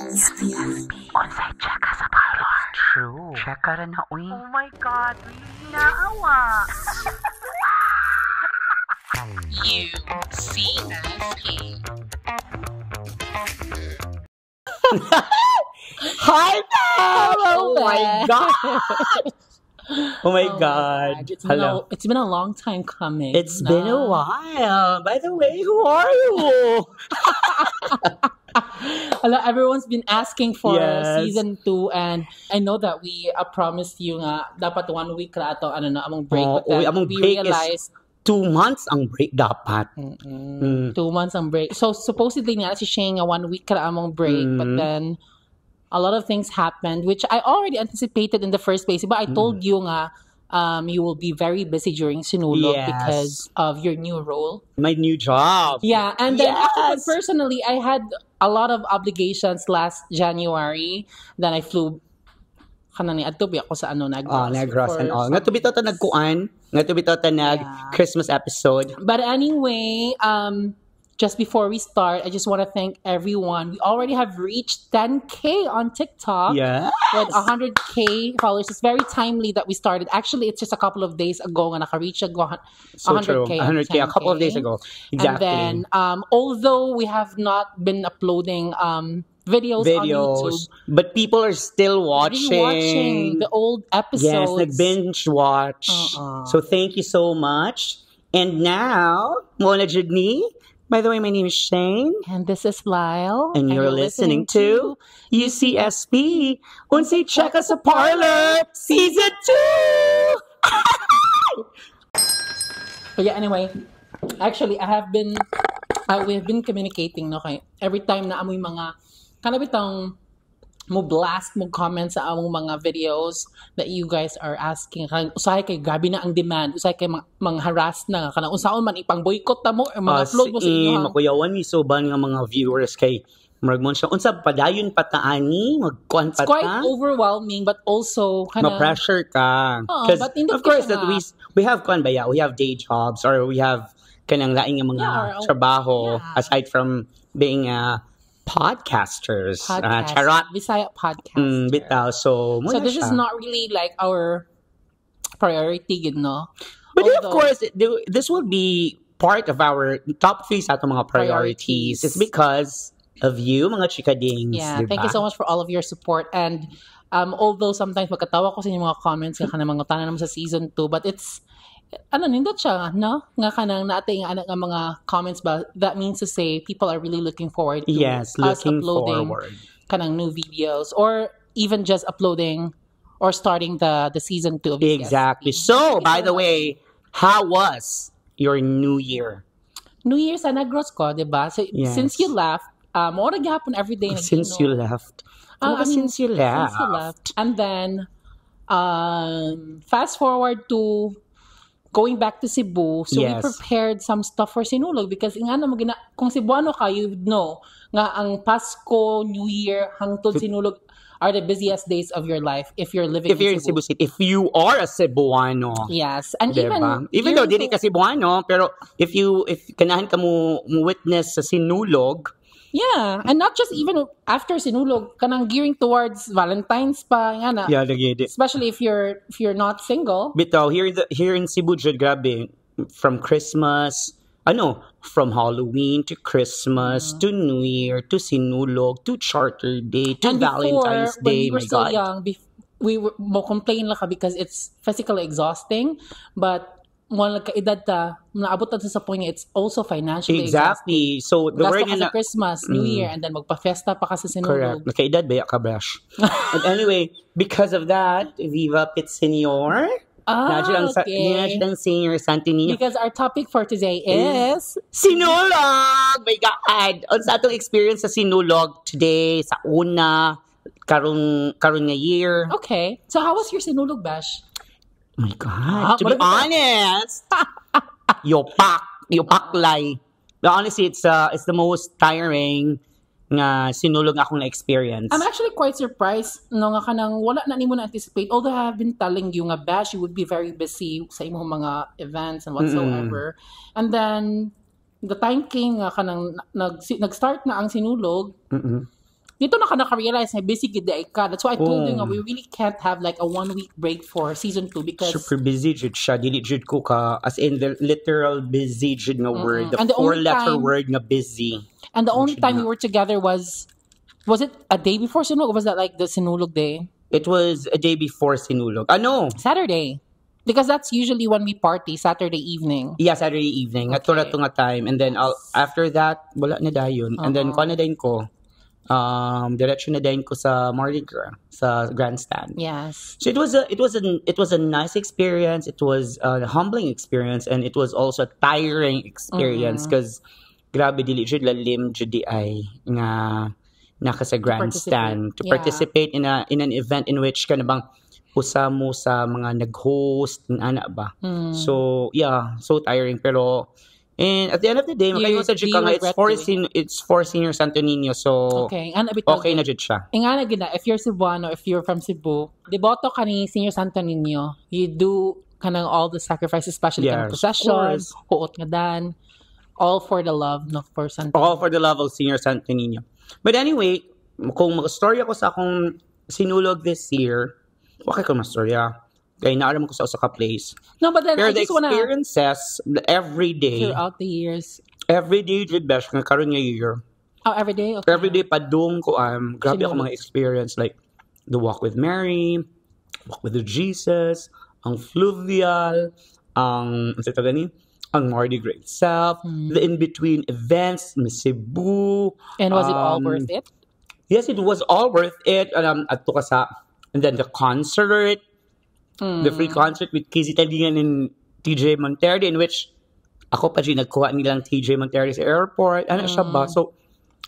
Onsay check ka sa parlor. True. Check ka rin na, uy. Oh my God, really naawa. UCSP. Hi, Mel! Oh my God! Oh my God. Hello. It's been a long time coming. It's been a while. By the way, who are you? Hello, everyone's been asking for Yes. season 2 and I know that we promised you nga dapat 1 week ra ato among break, but then among we break realized 2 months ang break dapat. 2 months ang break. So supposedly nga si Shane nga 1 week ra among break, but then a lot of things happened which I already anticipated in the first place. But I told you nga you will be very busy during Sinulog Yes. because of your new role. My new job. Yeah, and then ako Yes. personally, I had a lot of obligations last January. Then I flew kanani adto biya ko sa Negros. Negros and for all. some Nga to bitaw ta nagkuan. Nga to bitaw ta nag Yeah. Christmas episode. But anyway, just before we start, I just want to thank everyone. We already have reached 10K on TikTok. Yes. With 100K followers. It's very timely that we started. Actually, it's just a couple of days ago nga naka-reach So 100K. true. 100K a couple of days 10K. ago. Exactly. And then, although we have not been uploading videos on YouTube, but people are still watching. rewatching the old episodes. Yes, nag-binge watch. So thank you so much. And now, Mona Judni. By the way, my name is Shane. And this is Lyle. And you're listening to UCSP. Unsay check us sa parlor, season 2. But yeah, anyway, actually, we've been communicating, no, kay every time na amoy mga, kanabitang mo blast, mo comment sa among mga videos that you guys are asking. Usahay kay grabe na ang demand. Usahay kay mga harass na. Kanang usaon man ipang boycott na mo, mga upload mo sa inyo. Makuyawan ni soban nga mga viewers kay Maragmon siya. Unsa padayon pataani, magkuan pa It's quite overwhelming, but also ma-pressure ka. but hindi of course ka that we have kuan ba, we have day jobs or we have kanang laing nga mga trabaho aside from being podcasters. Charot. Bisaya podcast. Bitaw. So this is not really like our priority, you know. But of course, this will be part of our top 3 sa atong mga priorities. It's because of you, mga chikadings. Yeah, diba? thank you so much for all of your support. And although sometimes magkatawa ko sa inyong mga comments nga kanang mga tanan naman sa season 2, but it's nindot siya, no? Nga kanang nating nga mga comments ba, that means to say people are really looking forward to us uploading kanang new videos or even just uploading or starting the season 2 of UCSP. Exactly. So, by the way, how was your New Year? New Year sa Negros ko, diba? So, since you left, mo ra gyapon every day since you left. Since you left. And then fast forward to going back to Cebu, so we prepared some stuff for Sinulog because nga na kung Cebuano ka, you know nga ang Pasko, New Year, hangtod Sinulog are the busiest days of your life if you're living in Cebu City. If you are a Cebuano. Yes. And diba? Even though dili ka Cebuano, pero if kanahan ka mo witness sa Sinulog. Yeah, and not just even after Sinulog, kanang gearing towards Valentine's pa nga na. Yeah, lagi. Especially if you're not single. Bitaw here in Cebu, jud grabe, from Christmas, from Halloween to Christmas to New Year to Sinulog to Charter Day to Valentine's Day. When we were still young, we mo complain lang ka because it's physically exhausting, but mo nagkaedad ta, naabot ta sa point it's also financially exhausting. So the word na Christmas, New Year, and then magpa-festa pa ka sa Sinulog. Correct. Nagkaedad ba ka, Brash? But anyway, because of that, Viva Pit Senior. Okay. Ang Senior Santini. Because our topic for today is Sinulog! My God! Unsa atong experience sa Sinulog today, sa una, karon nga year. Okay. So how was your Sinulog, Bash? Oh my God. To be honest, yopak lay. But honestly, it's the most tiring nga Sinulog akong na-experience. I'm actually quite surprised no nga kanang wala na nimo na-anticipate. Although I have been telling you nga Bash, you would be very busy sa imong mga events and whatsoever. And then the time came nga kanang nag-start na ang Sinulog. dito na ka naka-realize na busy gid ka. That's why I told you nga, we really can't have like a 1-week break for season 2 because super busy jud siya. Dili jud ko ka, as in the literal busy jud nga word. The And the only 4-letter time- word nga busy. and the only Jud time nga. we were together was it a day before Sinulog or was that like the Sinulog day? It was a day before Sinulog. Ano? Saturday. Because that's usually when we party, Saturday evening. Yeah, Saturday evening. At Okay. to nga time. And then after that, wala na dayon. And then ko na dayon ko. Diretso na dayon ko sa Mardi Gras, sa grandstand. Yes. So it was a nice experience. It was a humbling experience, and it was also a tiring experience because grabe dili jud lalim jud di ay nga naka sa grandstand to participate in an event in which kana bang usa mo sa mga nag-host ana ba. So yeah, so tiring pero and at the end of the day, makaingon sa jud ka nga it's for Senior Santo Niño. So Okay. Ano okay na jud siya. Ingana gina, if you're Cebuano, if you're from Cebu, deboto ka ni Senior Santo Niño, you do kanang all the sacrifices, especially kanang Yes, procession, of course. huot nga dan, all for the love, no, for Santo. All for the love of Senior Santo Niño. But anyway, kung mag-story ako sa akong sinulog this year, okay ko mastorya. Kaya naaram ko sa usa ka place. No, but then Pero I the just wanna, experiences, every day, throughout the years, jud besh, nga karon nga year, every day? Okay. every day padung ko, grabe ako Sinulog. mga experience, like, the walk with Mary, walk with Jesus, ang fluvial, ang Mardi Gras itself, the in-between events, Miss Cebu. And was it all worth it? Yes, it was all worth it. Adto ka sa, and then the concert, the free concert with Kizzy Talingan and TJ Monterde, in which ako pa rin nagkuha nilang TJ Monterde sa airport. Ano siya ba? So,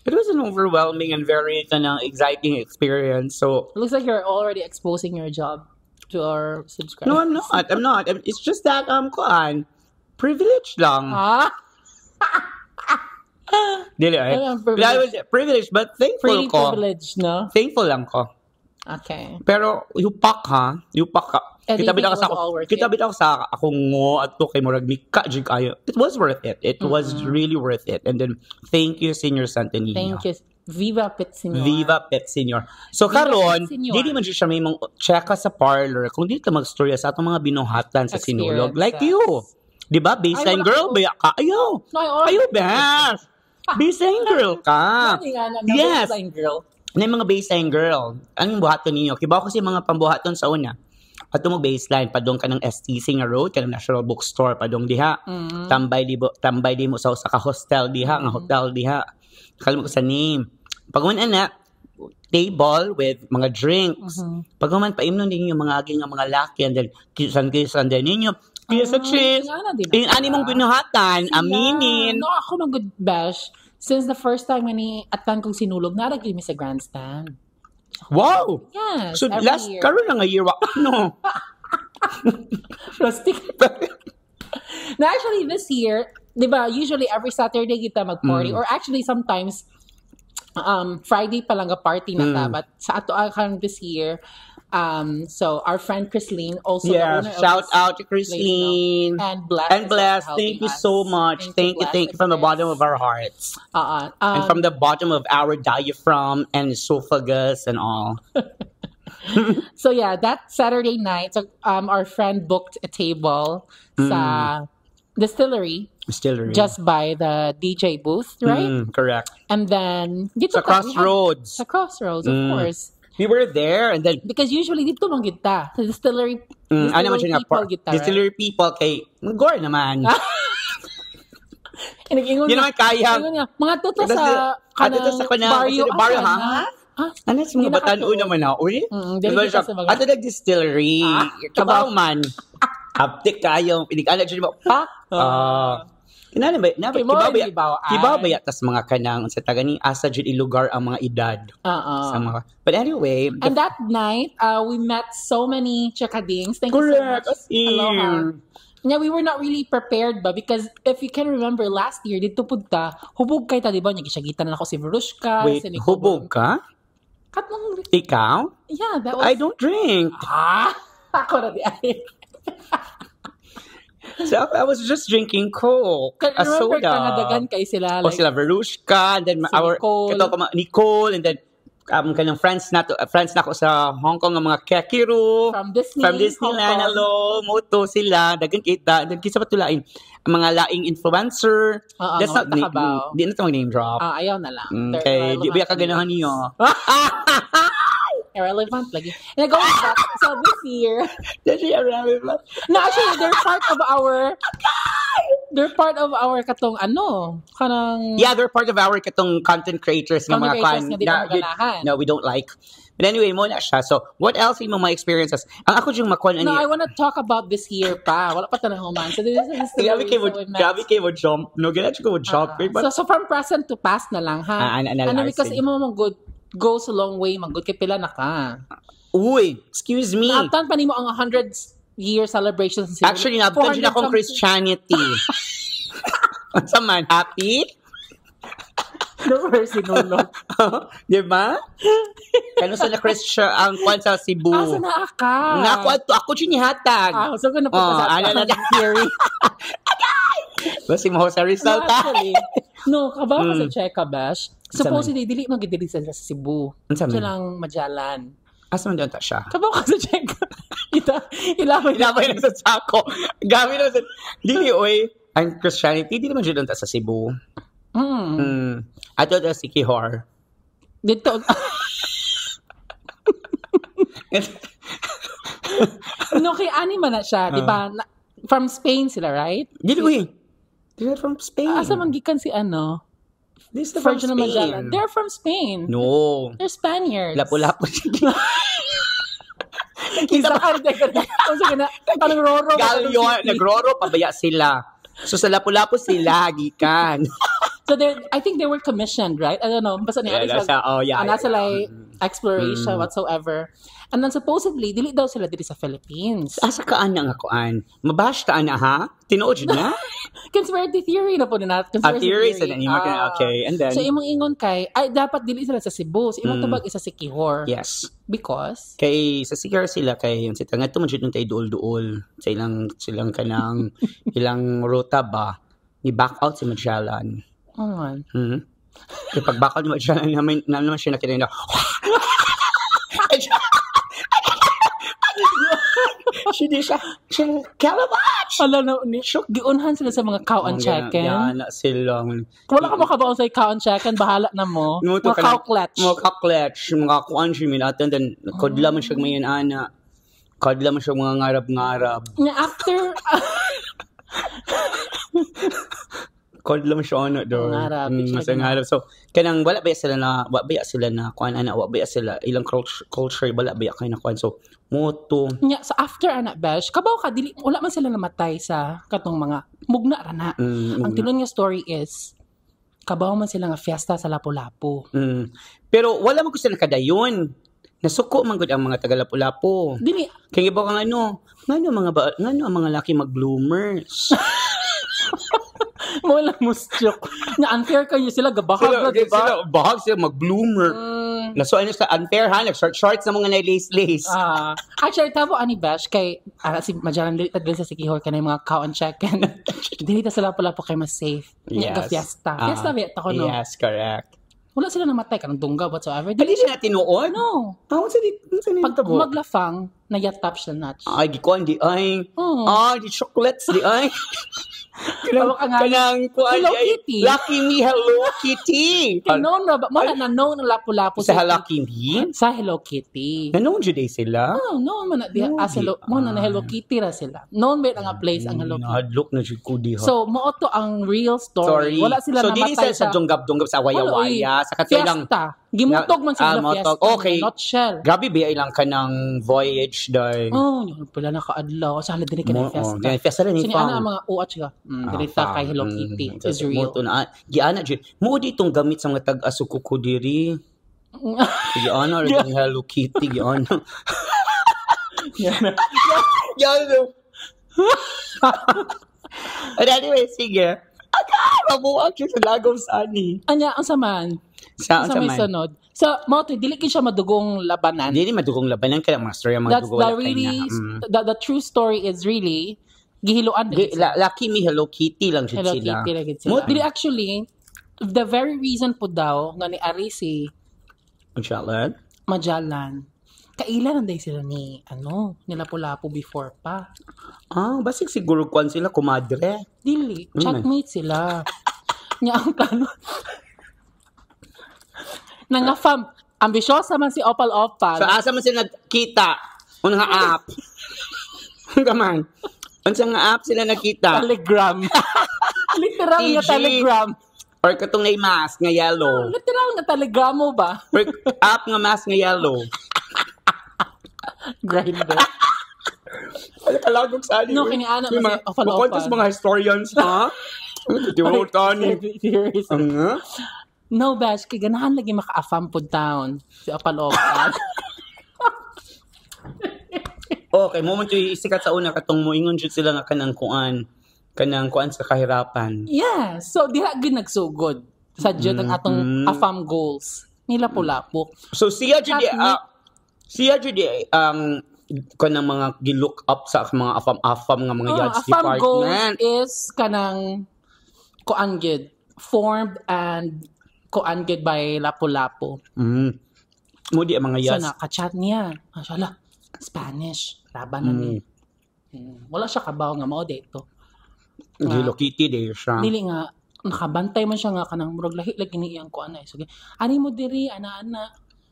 it was an overwhelming and very exciting experience. So, It looks like you're already exposing your job to our subscribers. no, I'm not. It's just that, privilege lang. Ah? Dili, Ano ang But I was privileged, but thankful Pretty ko. privileged, no? Thankful lang ko. Okay. Pero yupak ka. And you think it was sa all worth kita it? bitaw sa akong ngo adto kay murag mika jig kayo. It was worth it. It was really worth it. And then thank you Senior Santo Niño. Thank you. Viva Pet Senor. Viva Pet Senior. So Viva karon, Pet Senior. dili man siya may mong check ka sa parlor kung dili ka magstorya sa atong mga binuhatan sa sinulog like you. Di ba? Baseline Ay, wala girl, ko. baya ka. Ayaw. No, I already- Ayaw, best. Baseline girl ka. Ano nga na, Yes. baseline girl. Na yung mga baseline girl, anong buhaton ninyo? Kibaw kasi mga pambuhaton sa una. At mo baseline, padong ka ng STC nga road, ka ng National Bookstore, padong diha. Tambay di mo sa usa ka hostel diha, nga hotel diha. Kalim ko sa name. Pagman na, table with mga drinks. Pagman paimnon ninyo mga aging nga mga laki, and then kisan din ninyo. Kaya sa cheese, Ingana, di ba? yung animong binuhatan, aminin. No, ako ng good bash. Since the first time nga ni Atan kong sinulog, naragli mi sa grandstand. Wow! Yes, So every last, year. karon na nga year, ano? Plastic. Na actually, this year, di ba, usually every Saturday kita mag-party. Or actually, sometimes, Friday pa lang party na ta. But sa ato akang this year, so our friend Chrisline, also the Yeah, owner shout of this out to place, Christine. no? And Bless. And is Bless, helping thank you us. so much. Thank you Bless, from the Bless. bottom of our hearts. And Um, from the bottom of our diaphragm and esophagus and all. So yeah, that Saturday night, so, our friend booked a table sa distillery Distillery. just by the DJ booth, right? Correct. And then Sa dito ka, we had- Crossroads. Sa Crossroads, of course. We were there and then Because usually dito man kita. Sa distillery, ano man siya nga, people kita, right? distillery people kay gore naman. Inag-ingon Yun naman kaya. Ingon nga, mga tuto Kasi- sa Ato sa kanang barrio. barrio, ah, ha? na? Ah, Ano sa mga Hindi batan nakatuon. naman na, uy? dili Diba kita siya, sa mga- ato nag-distillery. Kabaw man. Haptik kayo. Pinig-alag siya mo. Inana ba? Kay mo, hindi ba? Kibaw ba tas mga kanang sa tagani asa jud ilugar ang mga edad sa mga. But anyway, And that night, we met so many chakadings. Thank correct. you so much. Aloha. Aloha. Yeah, we were not really prepared ba because if you can remember last year dito punta hubog kay ta di ba nya gisagitan na ako si Verushka Wait, si Nicole hubog ka? Katong Ikaw? yeah, that was I don't drink. ako na di ay. So I was just drinking Coke, a Remember ka nga soda. dagan kay sila O sila Verushka, and then Si our Nicole. Nicole, and then kanang friends na ko sa Hong Kong nga mga Kekiru From Disneyland. Hong Kong. Hello, moto sila dagan kita sa patulain ang mga laing influencer. That's not di na to mag name drop. Ayaw na lang. Okay, di ba kaganahan niyo? Irrelevant lagi. And going back, so this year, That's irrelevant. no, actually, they're part of our kanang Yeah, they're part of our katong content creators ng mga nga di ba maganahan. No, we don't like. But anyway, mo na siya. So, what else yung mga experiences? Ang ako yung makuha No, I wanna talk about this year pa. Wala pa tanong man. So this is the Grabe kayo mo jump. No, ganun ko jump. So from present to past na lang, ha? Because imo mong good goes a long way, good kay pila na ka. Uy, excuse me. Naabtan pa nimo ang 100-year celebration sa Actually, naabtan din akong Christianity. Unsa man, happy? No worries, sinulog. Di ba? Kano sa na Christian ang kwan sa Cebu? Asa na ka? Ako hatag. So ko na punta sa theory. Basi mo sa Rizal ta. No, kabaw ka sa Cheka Bash. Supposedly, dili magidili sa Cebu. Siya lang Majalan. Asa man doon ta siya? Kabaw ka sa Cheka. Ilabay na sa sako. Gamit na sa... Dili, oy. Ang Christianity, di naman doon ta sa Cebu. Ato ta si Kihor. Dito. No, kay Ani man na siya. Di ba? From Spain sila, right? Dili, oy. They're from Spain. Asa manggikan si ano? This is from Spain. Magellan. They're from Spain. No. They're Spaniards. Lapu-lapu. Kita ka na. Parang roro. Nagroro, pabaya sila. So sa lapu-lapu sila, gikan. So I think they were commissioned, right? I don't know. Basta niya. Nasa like exploration, whatsoever. And then supposedly, dili daw sila dili sa Philippines. Asa kaan na nga kuan? Mabash taan na ha? Tinuod na? Conspiracy theory na po na natin. Theory sa nanimo okay. And then so imong ingon kay ay dapat dili sila sa Cebu. So imong tubag isa si Kihor. Yes. Because kay sa Sikar sila kay yung sita ngadto man jud tay duol-duol sa silang kanang ilang ruta ba ni back out si Magellan. Kay pag back out ni Magellan naman siya nakita na siya Calabash! Ala na, giunhan sila sa mga cow and chicken. Yan na silang. Wala ka makabaon sa cow and chicken, bahala na mo. Mga cow clutch. Mga cow clutch, mga kuan siya minatan, then kodla man siya mayan ana. Kodla man siya mga ngarab-ngarab. After... Kodla man siya ano doon. Ngarab. So, kanang wala ba sila na kuan ana, wala ba sila ilang culture, wala ba kayo na kuan. So, moto. So after anak bash, kabaw ka, wala man sila namatay sa katong mga mugna rana. Ang tinuod nga story is, kabaw man sila nga fiesta sa Lapu-Lapu. Pero wala man ko sila kadayon. Nasuko man gud ang mga taga Lapu-Lapu. Dili. Kaya iba ka ngano ang mga laki mag-bloomers. Wala mustyok. Na unfair kayo sila, gabahag. Sila bahag sila mag-bloomer. So, ano sa unfair ha? Nag-shorts na mga na-lace-lace. Actually, tabo ani bash kay si Magellan dili tagdil sa Sikihor kanay mga cow and chicken. Dili ta sila pala po kay mas safe. Yes. Fiesta. Fiesta ba ko no? Yes, correct. Wala sila namatay kanang dungga whatsoever. Dili siya tinuod? No. Pag maglafang, nayatap siya natch. Ay, gikuan di ay. Di chocolates di ay. Kanang Hello Kitty. Lucky Me, Hello Kitty. Known na ba? Mala na known ng Lapu-Lapu sa Lucky Me? Sa Hello Kitty. Na-known dyan sila? Known man na Hello Kitty ra sila. Known ba nga place ang Hello Kitty? Hadlok na dyan ko di ha. So, mo to ang real story. Wala sila namatay sa dunggab-dunggab sa awaya-waya. Sa katilang... Fiesta. Gimutog man sila fiesta. Okay. Nutshell. Grabe ba ilang ka ng voyage dahil? Yun pala nakaadlaw. Sa halad din ka ng fiesta. Fiesta rin yung ang mga uwat siya. Dirita kay Hello Kitty. Is real. Giana dyan. Mo ditong gamit sa mga tag-asukuko diri. Giana rin yung Hello Kitty. Giana. Giana. And anyway, sige. Mabuwag siya sa Lagaw Sani. Anya, ang saman. Sa may sunod. So, dili ka siya madugong labanan. Dili madugong labanan, kaya mga story ang madugong labanan. The true story is really, gihiluan din sila. Lucky Me, Hello Kitty lang siya Hello sila. Kitty lang sila. Dili actually, the very reason po daw, nga ni Arisi, Magellan? Magellan. Kailan nanday sila nila Lapu-Lapu before pa. Basig siguro kuan sila, kumadre. Dili, chatmate sila. Nya ang plano. Nangafam, ambisyosa man si Opal-Opal. So, asa man sila nagkita? Unang nga app. Kaman. Unsa nga app sila nakita? Telegram. Literal nga TG. Telegram. Or katong na mask nga yellow. Literal nga Telegram mo ba? Or app nga mask nga yellow. Grindr. Ay, kalagog sa alin. No, kiniana mo si Opal-Opal. Makontas mga historians, ha? Tiwautan ni. Seriously. Ang nga? No, Bash, kay ganahan lagi maka-afam po down si Opal-Opal. Okay, moment yung isikat sa una katong moingon jud sila nga kanang kuan sa kahirapan. Yeah, so diha gid nagsugod sa jud ang atong afam goals ni Lapu-Lapu. So siya jud ang kanang mga gi-look up sa mga afam nga mga yachts afam goals department. is kanang kuan gid formed and kuan gid by Lapu-Lapu. Mo di ang mga So yachts. naka-chat niya. Mashallah, Spanish. Laban na ni. Wala siya kabaw nga mao dito. Hello Kitty day siya. Dili nga nakabantay man siya nga kanang murag lahi lagi ni iyang kuan ay. So ani mo diri ana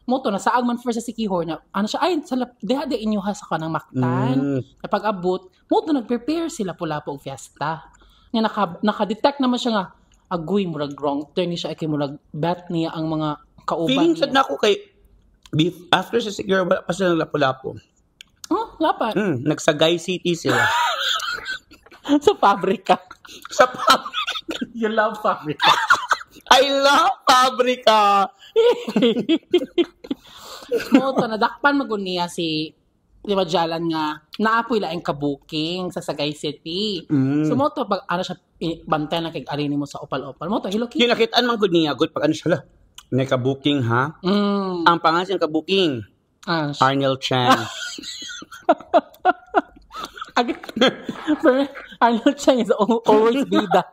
mo to nasaag man first sa Sikihor na ano siya ay sa deha de inyo ha sa kanang Mactan. Kapag abot mo to nag-prepare sila Lapu-Lapu og fiesta. Nga naka-detect naman siya nga agoy murag wrong turn ni siya kay murag bet niya ang mga kauban Feeling niya. sad na ako kay after sa Sikihor wala pa sila Lapu-Lapu. Lapat. Nagsagay City sila. Sa pabrika. Sa pabrika. You love pabrika. I love pabrika. Mo to nadakpan maguniya si Magellan nga naapoy laing ka-booking sa Sagay City. So mo to pag ano siya bantay na kay arini mo sa Opal-Opal. Mo to Hello Kitty. Yung nakitaan man gud niya good pag ano siya la. May ka-booking ha. Ang pangalan ng ka-booking Arnel Chan. Arnold Chang is always bida.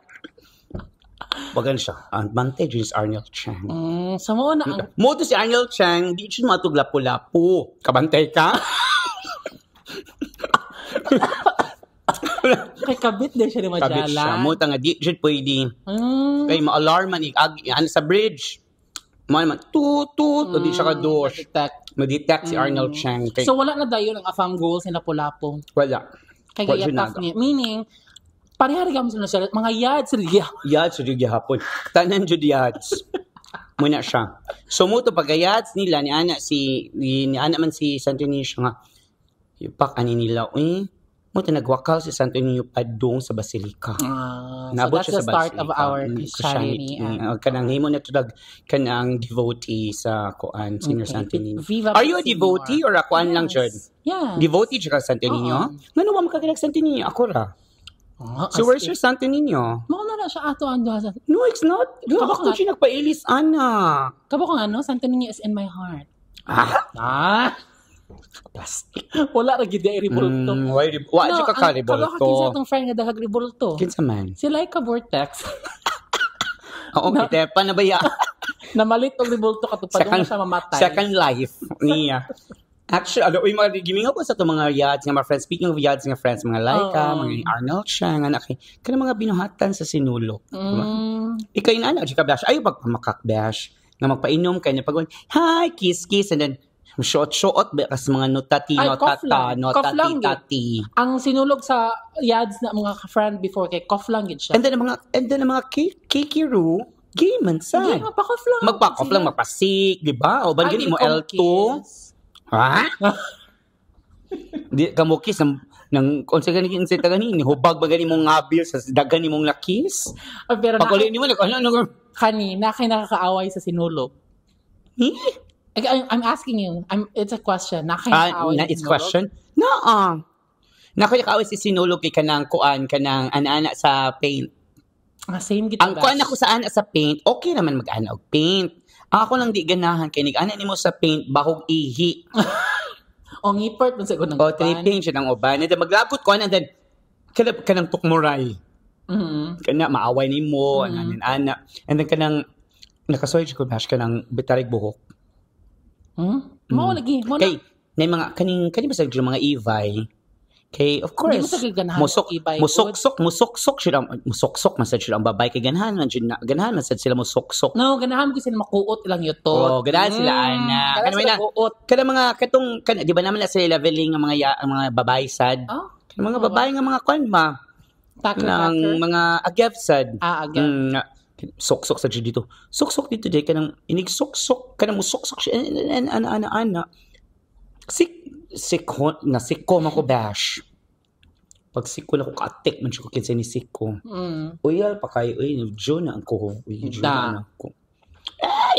Wagan siya. Ang advantage is Arnel Chan. So mo na ang Mo to si Arnel Chan, di siya matug Lapu-Lapu. Kabantay ka? kay kabit din siya ni Kabit siya. Magellan. Mo ta nga di siya pwede. Kay ma-alarman ano sa bridge. Mo naman tut o di siya ka-dosh. Ma-detect si Arnel Chan. Kay, So wala na dayon ang afam goals ni Lapu-Lapu. wala. Kay Wala siya gayatap naga. niya. Meaning, parehari ka mo sila mga yads sila. Yads jud gihapon. Tanan jud yads. Muna siya. So mo to pagayads nila ni ana man si Santo Niño siya nga. Yupak ani nila mo to nagwakal si Santo Niño padung sa basilika. So Naabot that's siya the sa start of basilika. our Christianity. Kanang himo na tudag kanang devotee sa kuan Senior Santo Niño. Viva Are you a Senor. devotee or a kuan lang jud? Yeah. Devotee siya ka Santo Niño? Ngano wa makakilag Santo Niño ako ra. So where's your Santo Niño? Mo na siya ato ando sa No, it's not. Ako siya nagpailis, ana. kabo ko ano, Santo Niño is in my heart. Plastic. Wala ra gid ay ribulto. Wa siya kakaribol Kabo ka kinsa to. tong friend nga dahag ribulto. Kinsa man? Si Laika Vortex. Oo, kita pa na ba ya? Namalit og ribulto katupad mo siya mamatay. Second life niya. Actually, mga gimingaw ko sa itong mga yads nga mga friends. Speaking of yads nga friends, mga Laika, mga Arnold Chang, anak, kanang mga binuhatan sa sinulok. Ikaw yung anak, Jika Bash, ayaw pagpamakak-bash, nga magpainom kayo na pag hi, kiss, and then, shot, kasi mga notati, notati. Ang sinulog sa yads na mga friend before kay cough lang gid siya. And then, ang mga kikiru, gay man sa. Hindi, magpa-cough lang. Magpa-cough lang, magpasik, di ba? O, bagay mo L2. Ha? Di ka mo kiss ng unsa gani kinsa gani hubag ba gani mong ngabil sa dagan nimong lakis? Pero pag uli nimo ano kanina kay nakakaaway sa sinulog. I'm asking you. It's a question. Nakakaaway it's question? No. Nakakaaway si sinulog kay kanang kuan kanang ana sa paint. Same gid. Ang kuan ako sa ana sa paint, okay naman mag-ana og paint. Ako lang di ganahan kay nig-ana nimo sa paint bahog ihi. O ngipert man sa gunang. O tripping siya ng uban. And then maglagot ko and then kanang tukmuray. Kana maaway nimo ana. And then kanang nakasoy ko bash kanang bitarig buhok. Mao lagi mo na. Kay na mga kaning basag mga Evay. Kay of Hindi mo course sa ganahan musok ng Evay musoksok masad sila ang babae kay ganahan man jud na ganahan masad sila musoksok. No, ganahan ko sila makuot lang yuto. Oh, ganahan sila ana. Ganahan sila kuot. Kada mga di ba naman na sila leveling ang mga babae sad. Oh, Mga babae nga mga kwan ma. Ng mga agyav sad. Again. Soksok sa dito. Soksok dito day kanang inig soksok kanang musoksok siya ana. Sikon ako bash. Pag sikon ako ka-atik man siya ko kinsa ni siko. Uyal pa kayo Jo na ako. Jo na ako.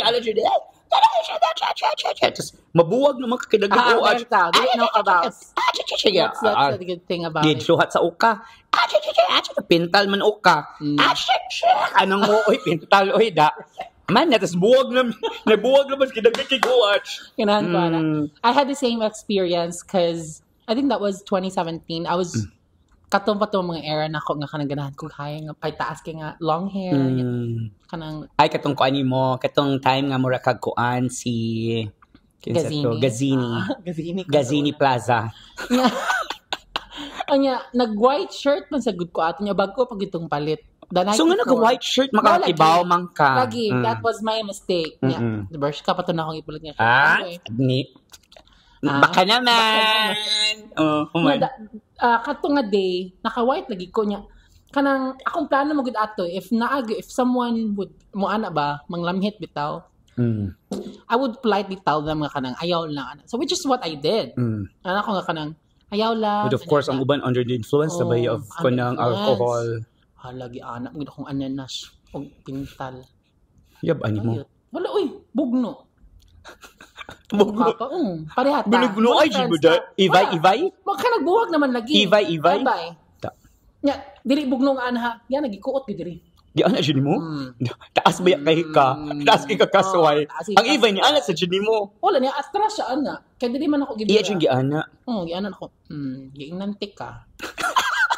Ala jud. Tapos mabuwag naman kakidagdag uwag. Dili no about. That's That's the good thing about it. Suhat sa uka. Pintal man uka. Anong mo, pintal, da. Man, natas buwag naman kidagdag uwag. Ganahan ko na. I had the same experience because I think that was 2017. I was katong mga era na ako nga kanang ganahan ko kaya nga pay taas kay nga long hair. Kanang ay katong kuan mo, katong time nga mura kag kuan si Gazini Plaza. Anya, nag-white shirt man sa good ko ato niya bago pag itong palit. So nga nag-white shirt makatibaw man ka. Lagi, that was my mistake. The brush ka pa to na akong ipalit niya. Baka naman. Kato nga day, naka-white lagi ko niya. Kanang akong plano mo gud ato if someone would mo ana ba manglamhit bitaw. I would politely tell them nga kanang ayaw lang. So which is what I did. Ana ko nga kanang ayaw lang. But of course ang uban under the influence na ba of kanang alcohol. Lagi anak mo akong ananas o pintal. Yab ani mo. Wala bugno. Bugno. Parehata. Bugno ay jibuda. Ivay. Magka nagbuwag naman lagi. Ivay. Nya, dili bugno nga ana. Yan nagikuot gid diri. Di ana jud mo. Taas ba kay ka? Taas kay ka kasway. Ang Ivay ni ana sa jud mo. Wala niya atras siya ana. Kay dili man ako gid. Iya jud giana. Giana ako. Giinantik ka.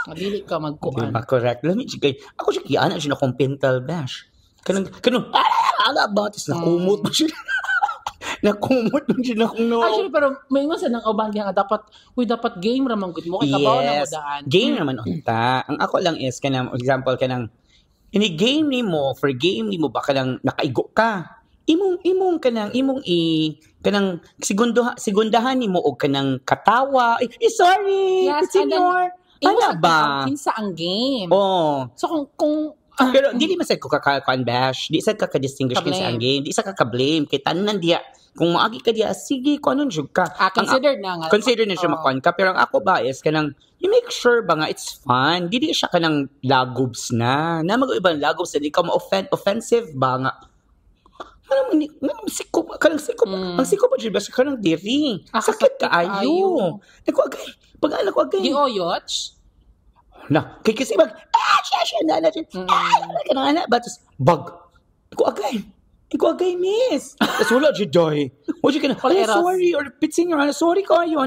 Madili ka magkuan. Diba, correct. Lami kay ako siya giana jud akong pintal bash. Kanang ala ba tis nakumot ba siya. Nakumot man siya akong no. Actually, pero may ingon sa nang uban nga dapat game raman gud mo kay kabaw na mo daan. Game naman unta. Ang ako lang is kanang example kanang game nimo ba kanang nakaigo ka. Imong kanang segundahan nimo og kanang katawa. Sorry. Yes, senior. Ano ba? Kinsa ang game. So kung pero dili man sad ko ka-kan bash. Di sad ka ka-distinguish kinsa ang game. Di sad ka ka-blame kay tanan diya. Kung maagi ka diya, sige, kuanon jud ka. Considered na nga. Considered na siya makuan ka. Pero ang ako ba is kanang, you make sure ba nga it's fun. Dili siya kanang lagobs na. Na mag-ibang lagobs na di ka offensive ba nga. Ang siko. Ang siko pa jud ba siya kanang diri. Sakit ka ayo. Nagkuagay. Pag nagkuagay. Di oyots? Na, kay kasi siya na. Kanang ana, batas, bag. Ikaw agay, miss. Tapos wala dyan, doy. Wala dyan ka na, sorry, or pitsin your, sorry kayo,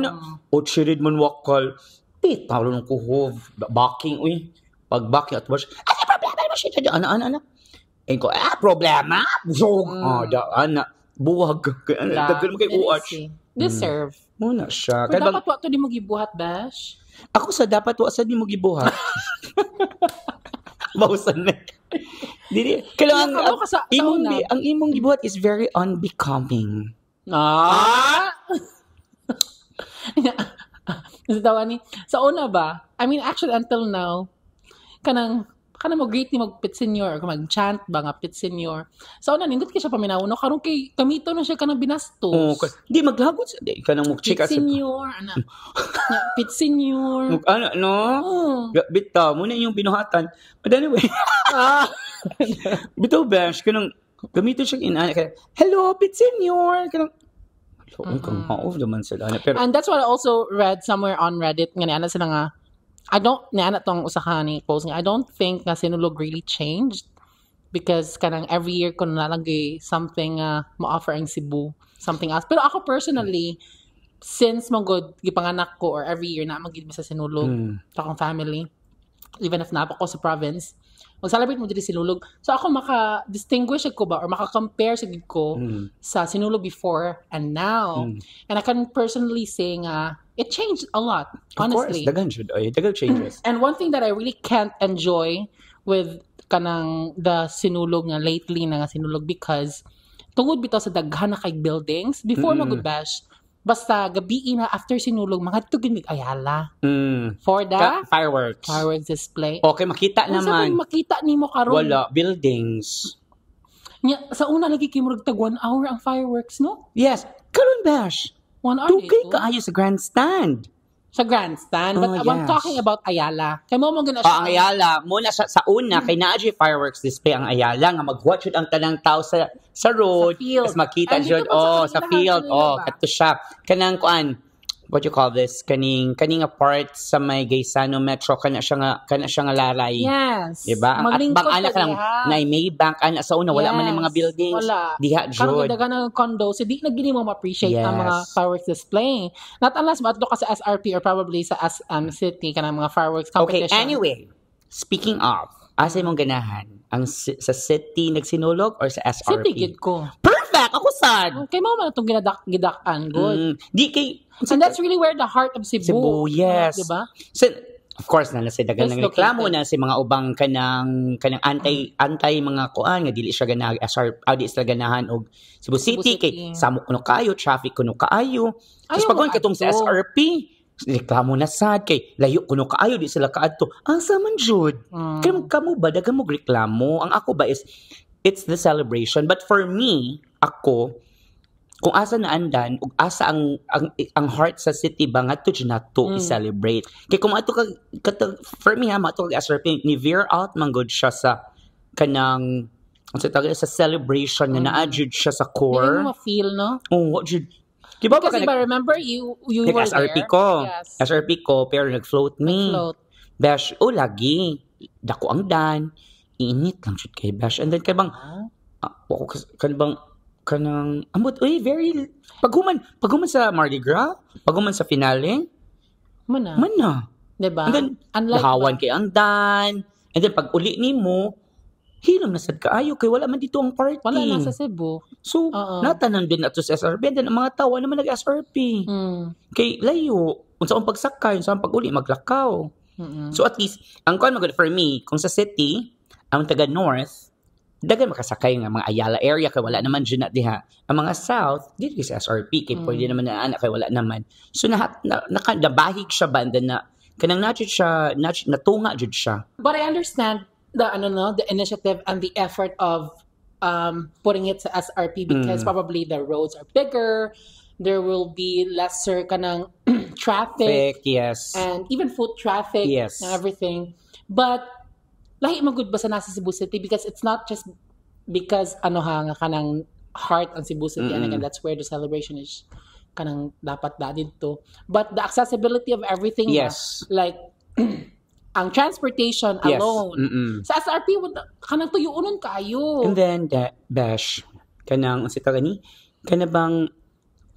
o chirid man wakal. Pit, tawlo ng kuhov, backing, pag-backing at wash, problema mo siya dyan, ana. Eh ko, problema? Busog. Buwag. Dagal mo kay uwatch. Deserve. Muna siya. Pero dapat wakto di mo gibuhat, Bash? Ako sa dapat wakto di mo gibuhat. Mausan na. Dili, kailangan ang imong gibuhat is very unbecoming. Sa una ba? I mean, actually, until now, kanang mo greet ni mag-pit senior, or mag-chant ba nga pit senior. Sa una, nindot ka siya paminaw, no? Karong kay kamito na siya kanang binastos. Di, maglagot siya. Di, kanang mag-chika sa... Pit senior, anak. Pit senior. Bitaw, muna yung binuhatan. But anyway. Bitaw, Bash, kanang gamito siya hello, pit senior. Kanang, kang ma-off naman sila. Pero, and that's what I also read somewhere on Reddit. Nga niya sila nga, I don't think nga Sinulog really changed because kanang every year ko nalagay something ma-offer ang Cebu, something else. Pero ako personally, since magod gipanganak ko or every year na magid sa Sinulog sa akong family, even if napa ko sa province, mag-celebrate mo diri Sinulog. So ako maka-distinguish ko ba or maka-compare sa gid ko sa Sinulog before and now. And I can personally say nga it changed a lot, honestly. Of course, dagan changes. And one thing that I really can't enjoy with kanang the Sinulog nga lately na nga Sinulog because tungod bitaw sa daghan na kay buildings before magud bash. Basta gabi na after Sinulog, mga tugin mig Ayala. For the fireworks display. Okay, makita naman. Sa makita nimo karon. Wala, buildings. Sa una lagi kay murag tag 1 hour ang fireworks, no? Yes. Karon bash. 1 hour Dugay kaayo sa grandstand. Sa grandstand. But I'm talking about Ayala. Kay mo gana ang Ayala, muna sa una, kay na fireworks display ang Ayala, nga mag-watch ang tanang tao sa road. Sa field. Mas makita dyan, sa field. Kato siya. Kanang kuan, what you call this? Kaning part sa may Gaisano Metro, kana siya nga laray. Yes. Diba? At bang ana ka lang, na may bank, ana sa una, wala man yung mga buildings. Wala. Diha, Karong Jod. daga ng condo, so di na gini mo ma-appreciate ang mga fireworks display. Not unless maadto ka sa SRP or probably sa city, kanang mga fireworks competition. Okay, anyway, speaking of, asa mong ganahan? Sa city nagsinulog or sa SRP? City gid ko. Perfect! Ako sad! Kay mo man itong gidak-an. Good. Di kay... And that's really where the heart of Cebu. Yes. Diba? So, of course, nasa dagan Yes, ng reklamo na si mga ubang kanang anti mga kuan nga dili siya ganahan di sila ganahan og Cebu City kay samok kuno kaayo, traffic kuno kaayo. Tapos pagod katong sa SRP, reklamo na sad kay layo kuno kaayo di sila kaadto. Ang saman jud. Kamo ba dagan mo reklamo? Ang ako ba is it's the celebration. But for me, ako kung asa naandan ug asa ang heart sa city ba ngadto na to i-celebrate. Kay kung ato ka for me mato kag SRP ni veer out man good siya sa kanang sa celebration nga naa jud siya sa core. Hindi mo ma-feel, no? What jud. Diba ba kasi ba remember you were SRP there? ko. Yes. SRP ko pero nag-float me. Nag-float. Bash, lagi dako ang dan. Init lang jud kay bash. And then kay bang kanang ambot very paghuman sa Mardi Gras, paghuman sa finale mana diba? And then hawan kay ang dan, and then pag uli nimo hilom na sad kaayo kay wala man dito ang party, wala na sa Cebu, so natanan din ato sa SRP, and then ang mga tawo naman nag-SRP kay layo unsa ang pagsakay, unsa ang pag-uli maglakaw. So at least ang kon magud for me kung sa city ang taga north dagan makasakay nga mga Ayala area kay wala naman dyan na diha. Ang mga south, dito sa SRP kay pwede naman na anak kay wala naman. So nakadabahig siya ba and then na kanang natunga jud siya. But I understand the initiative and the effort of putting it sa SRP because probably the roads are bigger, there will be lesser kanang traffic, yes, and even foot traffic, yes, and everything. But lahi magud ba sa nasa Cebu City because it's not just because nga kanang heart ang Cebu City and again that's where the celebration is kanang dapat dito, but the accessibility of everything, yes, like ang transportation alone sa SRP kanang tuyuonon kayo, and then bash kanang unsa gani kanabang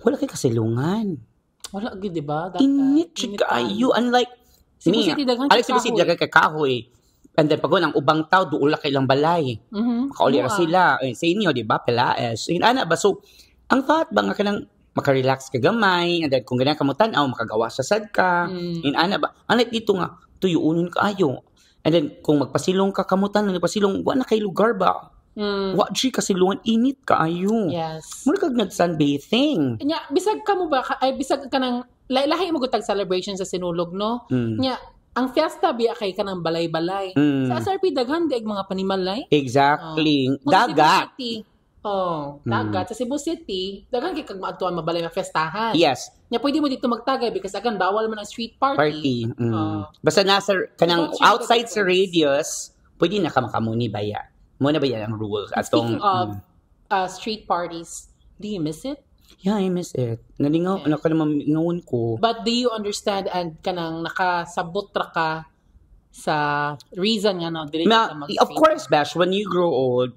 wala kay kasilungan, wala gid diba, init kayo unlike Cebu City daghan kay kahoy. And then, pag ang ubang tao, doon kay lang balay. Makauli ra sila. Sa inyo, di ba? Pelaes. Ana ba? So, ang thought ba nga ka nang makarelax ka gamay, and then kung ganyan ka mo tanaw, makagawa sa sad ka. Ana ba? Unlike dito nga, tuyuunin ka ayo. And then, kung magpasilong ka kamutan, nagpasilong, wala kay lugar ba? Wa di kasilungan, init ka ayo. Yes. Muna kag nag-sunbathing. Nya, bisag ka mo ba? Bisag ka nang, lahi mo gutag celebration sa Sinulog, no? Nya, ang fiesta biya kay kanang balay-balay. Sa SRP daghan dig mga panimalay. Exactly. Dagat. Dagat sa Cebu City, daghan kay kag maadtuan mabalay nga festahan. Yes. Nya pwede mo dito magtagay because again bawal man ang street party. Basta nasa kanang outside sa radius, pwede na ka makamuni baya. Muna ba yan ang rules? Speaking of street parties, do you miss it? Yeah, I miss it. Nalingaw, ka naman ingawon ko. But do you understand and kanang nakasabot ra ka sa reason nga no? Of course, Bash, when you grow old,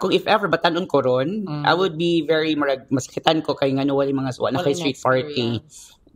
kung if ever batanon ko ron, I would be very masakitan ko kay nga wala mga suwa na kay street party.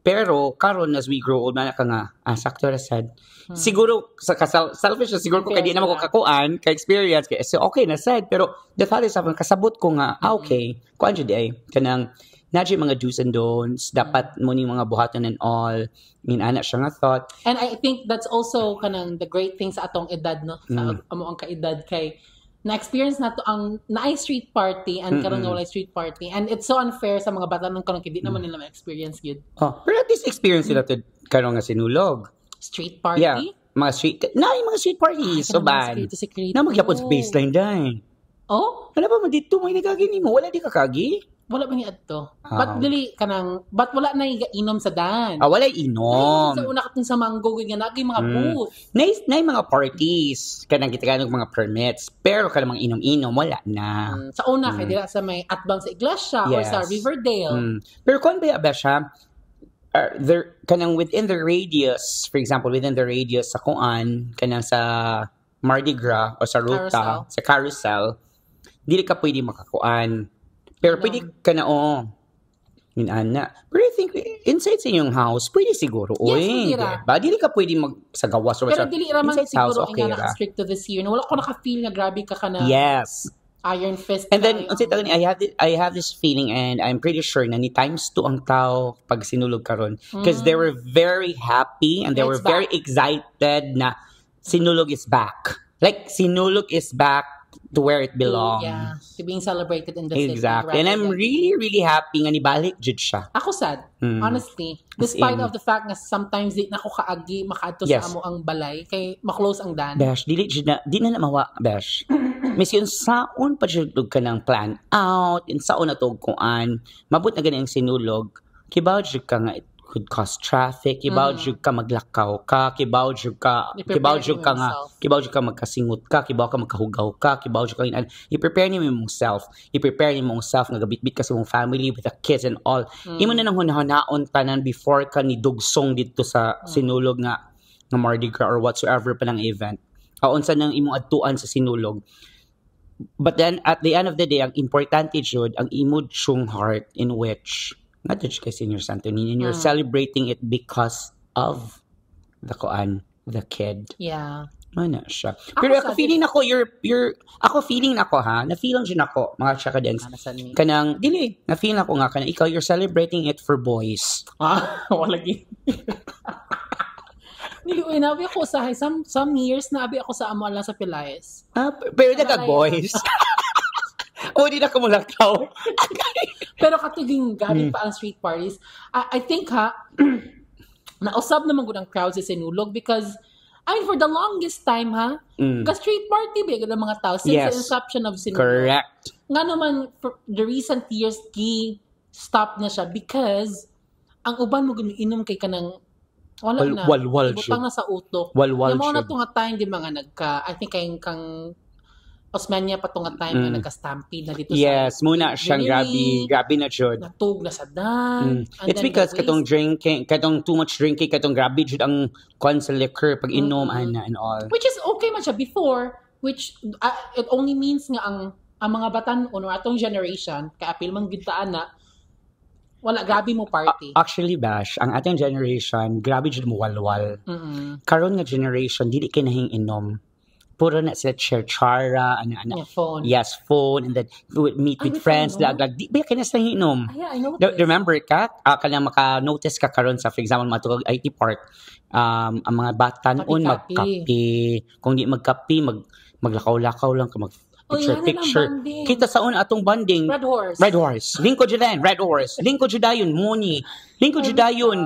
Pero karon as we grow old man ka nga sakto ra sad. Siguro sa selfish na siguro ko kay di na ko kakuan ka experience kay so okay na sad pero the thought is kasabot ko nga okay kuan jud ay kanang nadyo mga do's and don'ts dapat mo ni mga buhaton and all ana siya nga thought. And I think that's also kanang the great thing sa atong edad no sa amo ang kaedad kay na-experience na to ang naay street party and karon nga walay street party and it's so unfair sa mga bata nung karon kay di naman nila ma-experience gyud. Pero at least experience sila to karon nga sinulog. Street party? Yeah, mga street parties so bad. Na magyapon sa baseline dai. Oh? Wala pa mo dito may nagagini mo wala di ka kagi. Wala ba ni adto? But wala na inom sa dan? Wala inom. Sa una katong sa Mango nga nagay mga booth. Nay mga parties kanang gitaganong mga permits pero kanang mga inom-inom wala na. Sa una kay dira sa may atbang sa Iglesia or sa Riverdale. Pero kung ba siya there kanang within the radius, for example within the radius sa kuan kanang sa Mardi Gras o sa ruta, sa carousel, dili ka pwede makakuan. Pero pwede ka na, ana. Pero I think, inside sa inyong house, pwede siguro. Yes, diba? Dili ka pwede sa gawas. Pero dili raman siguro okay nga naka-strict to this year. Wala ko naka-feel na grabe ka na. Yes. Iron Fist. And then, I have this feeling and I'm pretty sure na ni times 2 ang tao pag sinulog karon because they were very happy and they were very excited na sinulog is back. Like, sinulog is back to where it belongs. Yeah, to being celebrated in the city. Exactly. And I'm really, really happy nga nibalik jud siya. Ako sad, honestly. Despite of the fact na sometimes di na ko kaagi makaadto sa amo ang balay kay maklose ang dan. Besh, di na mawa, Besh. Miss yun, saon pa jud ka ng plan out, in saon na tog kuan, mabut na ganang sinulog, kibaw jud ka nga could cause traffic, kibaw jud ka maglakaw ka, kibaw jud ka magkasingot ka, kibaw ka magkahugaw ka, kibaw jud ka i-prepare niyo mong self nga gabitbit ka sa mong family with the kids and all. Imo na nang hunahanaon tanan before ka ni dugsong dito sa sinulog nga Mardi Gras or whatsoever pa ng event. Unsa nang imong adtuan sa sinulog. But then at the end of the day, ang importante jud ang imong heart in which not just kasi Senior Santo Niño, and you're celebrating it because of the kid. Yeah. Mana siya. Pero ako feeling ako, na-feeling din ako, mga chakadens, kanang, na-feeling ako nga, kanang ikaw, you're celebrating it for boys. Walagi. Niliwin, nabi ako sa, some years, nabi ako sa amo lang sa Pilayes. Pero boys. Di na ko mulakaw. Pero katuging galing pa ang street parties. I think nausab naman ko ng crowd sa sinulog because for the longest time ka-street party ba yung mga tao since the inception of sinulog. Correct. Nga naman, for the recent years, stop na siya because ang uban mo gumiinom kay kanang wala na. Walwal siya. Ibutang na sa utok. Walwal siya. Yung mga na tunga time, di mga I think kang Osmania pa tunga time na nagka-stampede na dito yes, muna siyang grabe na jud. Natug na sa dan. It's because katong too much drinking, katong grabe jud ang sa liquor pag inom and all. Which is okay man siya before, which it only means nga ang mga batan o atong generation, kaapil man gid na wala grabe mo party. Actually, Bash, ang ating generation, grabe jud mo walwal. Karon nga generation, dili kay nahing inom. Puro na sila chara, phone. Yes, phone, and then meet with friends, lag. Di ba kaya na sila inom? I know Remember ka? Kaya maka-notice ka karon sa, for example, matugog IT Park, ang mga bata noon magkape. Kung di magkape, maglakaw-lakaw lang ka, picture. Kita sa una atong banding. Red Horse. Lingkod judayon, Red Horse. Lingkod judayon, Muni. Lingkod judayon,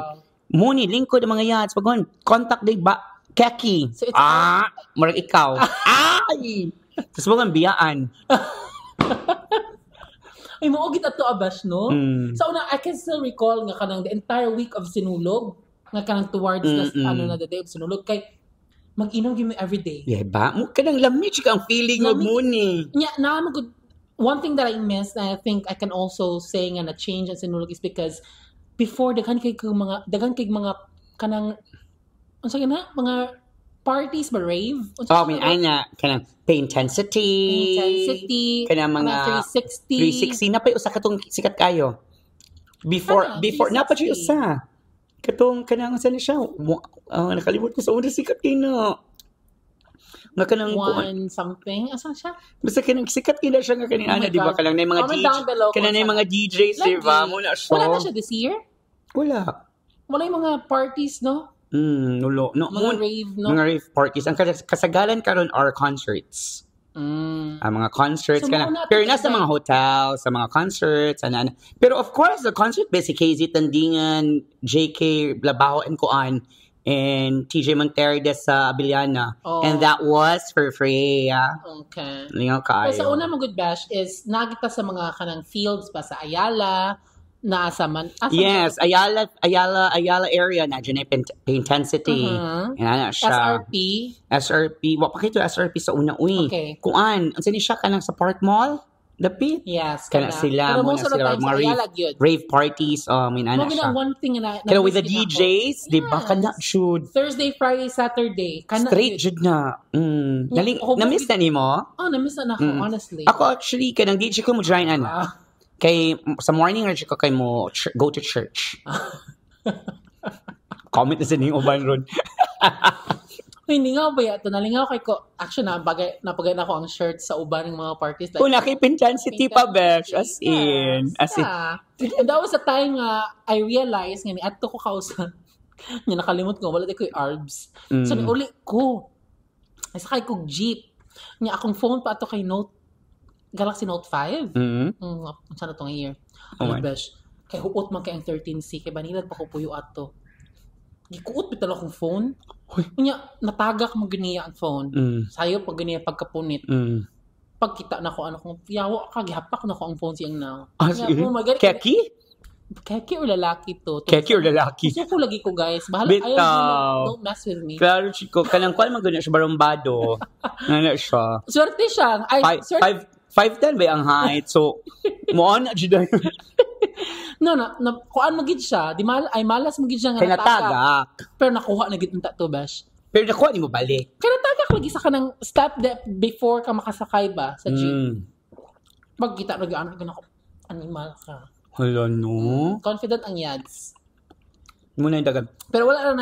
Muni. Lingkod ang mga yads. Pag contact day ba? Keki. So marag ikaw. Ay! Tapos mga biyaan. Ay, maugit ato abash, no? So, I can still recall nga kanang the entire week of sinulog, nga kanang towards the day of sinulog, kay mag-inom gyud every day. Yeah, ba? Kanang lamig ang feeling of Muni. Yeah, one thing that I missed, and I think I can also say nga na change ang sinulog is because before, daghan kay mga kanang mga parties ba rave? Kanang pay intensity. Kanang mga 360 na pa usa katong sikat kayo. Before na pa siya usa. Katong kanang saan siya? Nakalimot ko sa una sikat kina. Nga kanang One something. Asan siya? basta kanang sikat kina siya nga kanina, Oh my di ba? God. Kanang na yung mga Comment DJ, down below kanang na kung yung mga DJs, di ba? Lagi. Muna siya. Wala na siya this year? Wala. Wala yung mga parties, no? Nulo. No, Mga rave, no? mga rave parties. Ang kasagalan karon are concerts. Ang mga concerts So, kana. mauna Pero to nasa sa- mga hotels, sa mga concerts, ana. Pero of course, the concert basic KZ Tandingan, JK Blabaho and Kuan, and TJ Monterdes sa Abiliana. Oh. And that was for free. Okay. Lingaw Pero sa kaayo. una mong good bash is nagita sa mga kanang fields pa sa Ayala, asa Yes, Ayala area na dyan ay intensity. Mhm. Yan na siya. SRP. Wa pa kito SRP sa una uy. Okay. Kuan, unsa ni siya kanang sa Park Mall? Dapit. Yes. Kana sila, Pero muna most of the sila, time mga sa Ayala, yun. Rave parties, may ana Mga siya. one thing na Kaya with the miss din ako. DJs, di ba? Yes. Kana should. Thursday, Friday, Saturday. Kana Straight yun. jud na. Na-miss na ni mo? Oh, na-miss na ako, honestly. Ako actually, kanang DJ ko mo join ana. Ah. Kay, sa morning urge ko kay mo go to church. Comment na sa ning uban ron. Hindi nga ba ito? Nalingaw kay ko. Actually, napagay na ko ang shirt sa uban ng mga parties. Like, Una kay Intensity pa, besh. As in. Yeah. And that was the time I realized nga ni adto ko kausan. Nga nakalimot ko, wala di ko yung arbs. So, niuli ko. Sakay ko jeep. Nga akong phone pa ato kay Galaxy Note 5. Saan na itong year? Oh Ay, my. besh. Kay huot man kay ang 13C. Kay banilad pa ko puyo ato. Gikuot bitan akong phone. Kanya, natagak mo ganiya ang phone. Sayo pag ganiya pagkapunit. Pagkita na ko, yawa ka, gihapak na ko ang phone siyang na. As in? Oh my God. Keki? Keki or lalaki to? Keki or lalaki? Gusto ko lagi ko, guys. Bahala. Bitaw. Don't mess with me. Klaro, chiko. Kanang kuan maganda siya barumbado. Nana siya. Swerte siya. Ay, swerte. 5'10" ba ang height? So, mo na dyan. No, kuan magid siya. Ay malas magid siya nga Kaya natagak. Pero nakuha na gid unta to, bash. Pero nakuha ni mo balik. Kaya natagak lagi sa kanang step before ka makasakay ba sa jeep. Pagkita lagi ako, animal ka. Hala, no. Confident ang yads. Muna yung dagan. Pero wala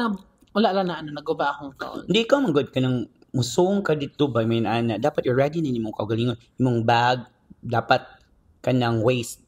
na naguba akong taon. Hindi ka mag-good ka ng musong ka dito ba? May ana. Dapat i-ready na nimong kagalingon. Imong bag, dapat kanang waist,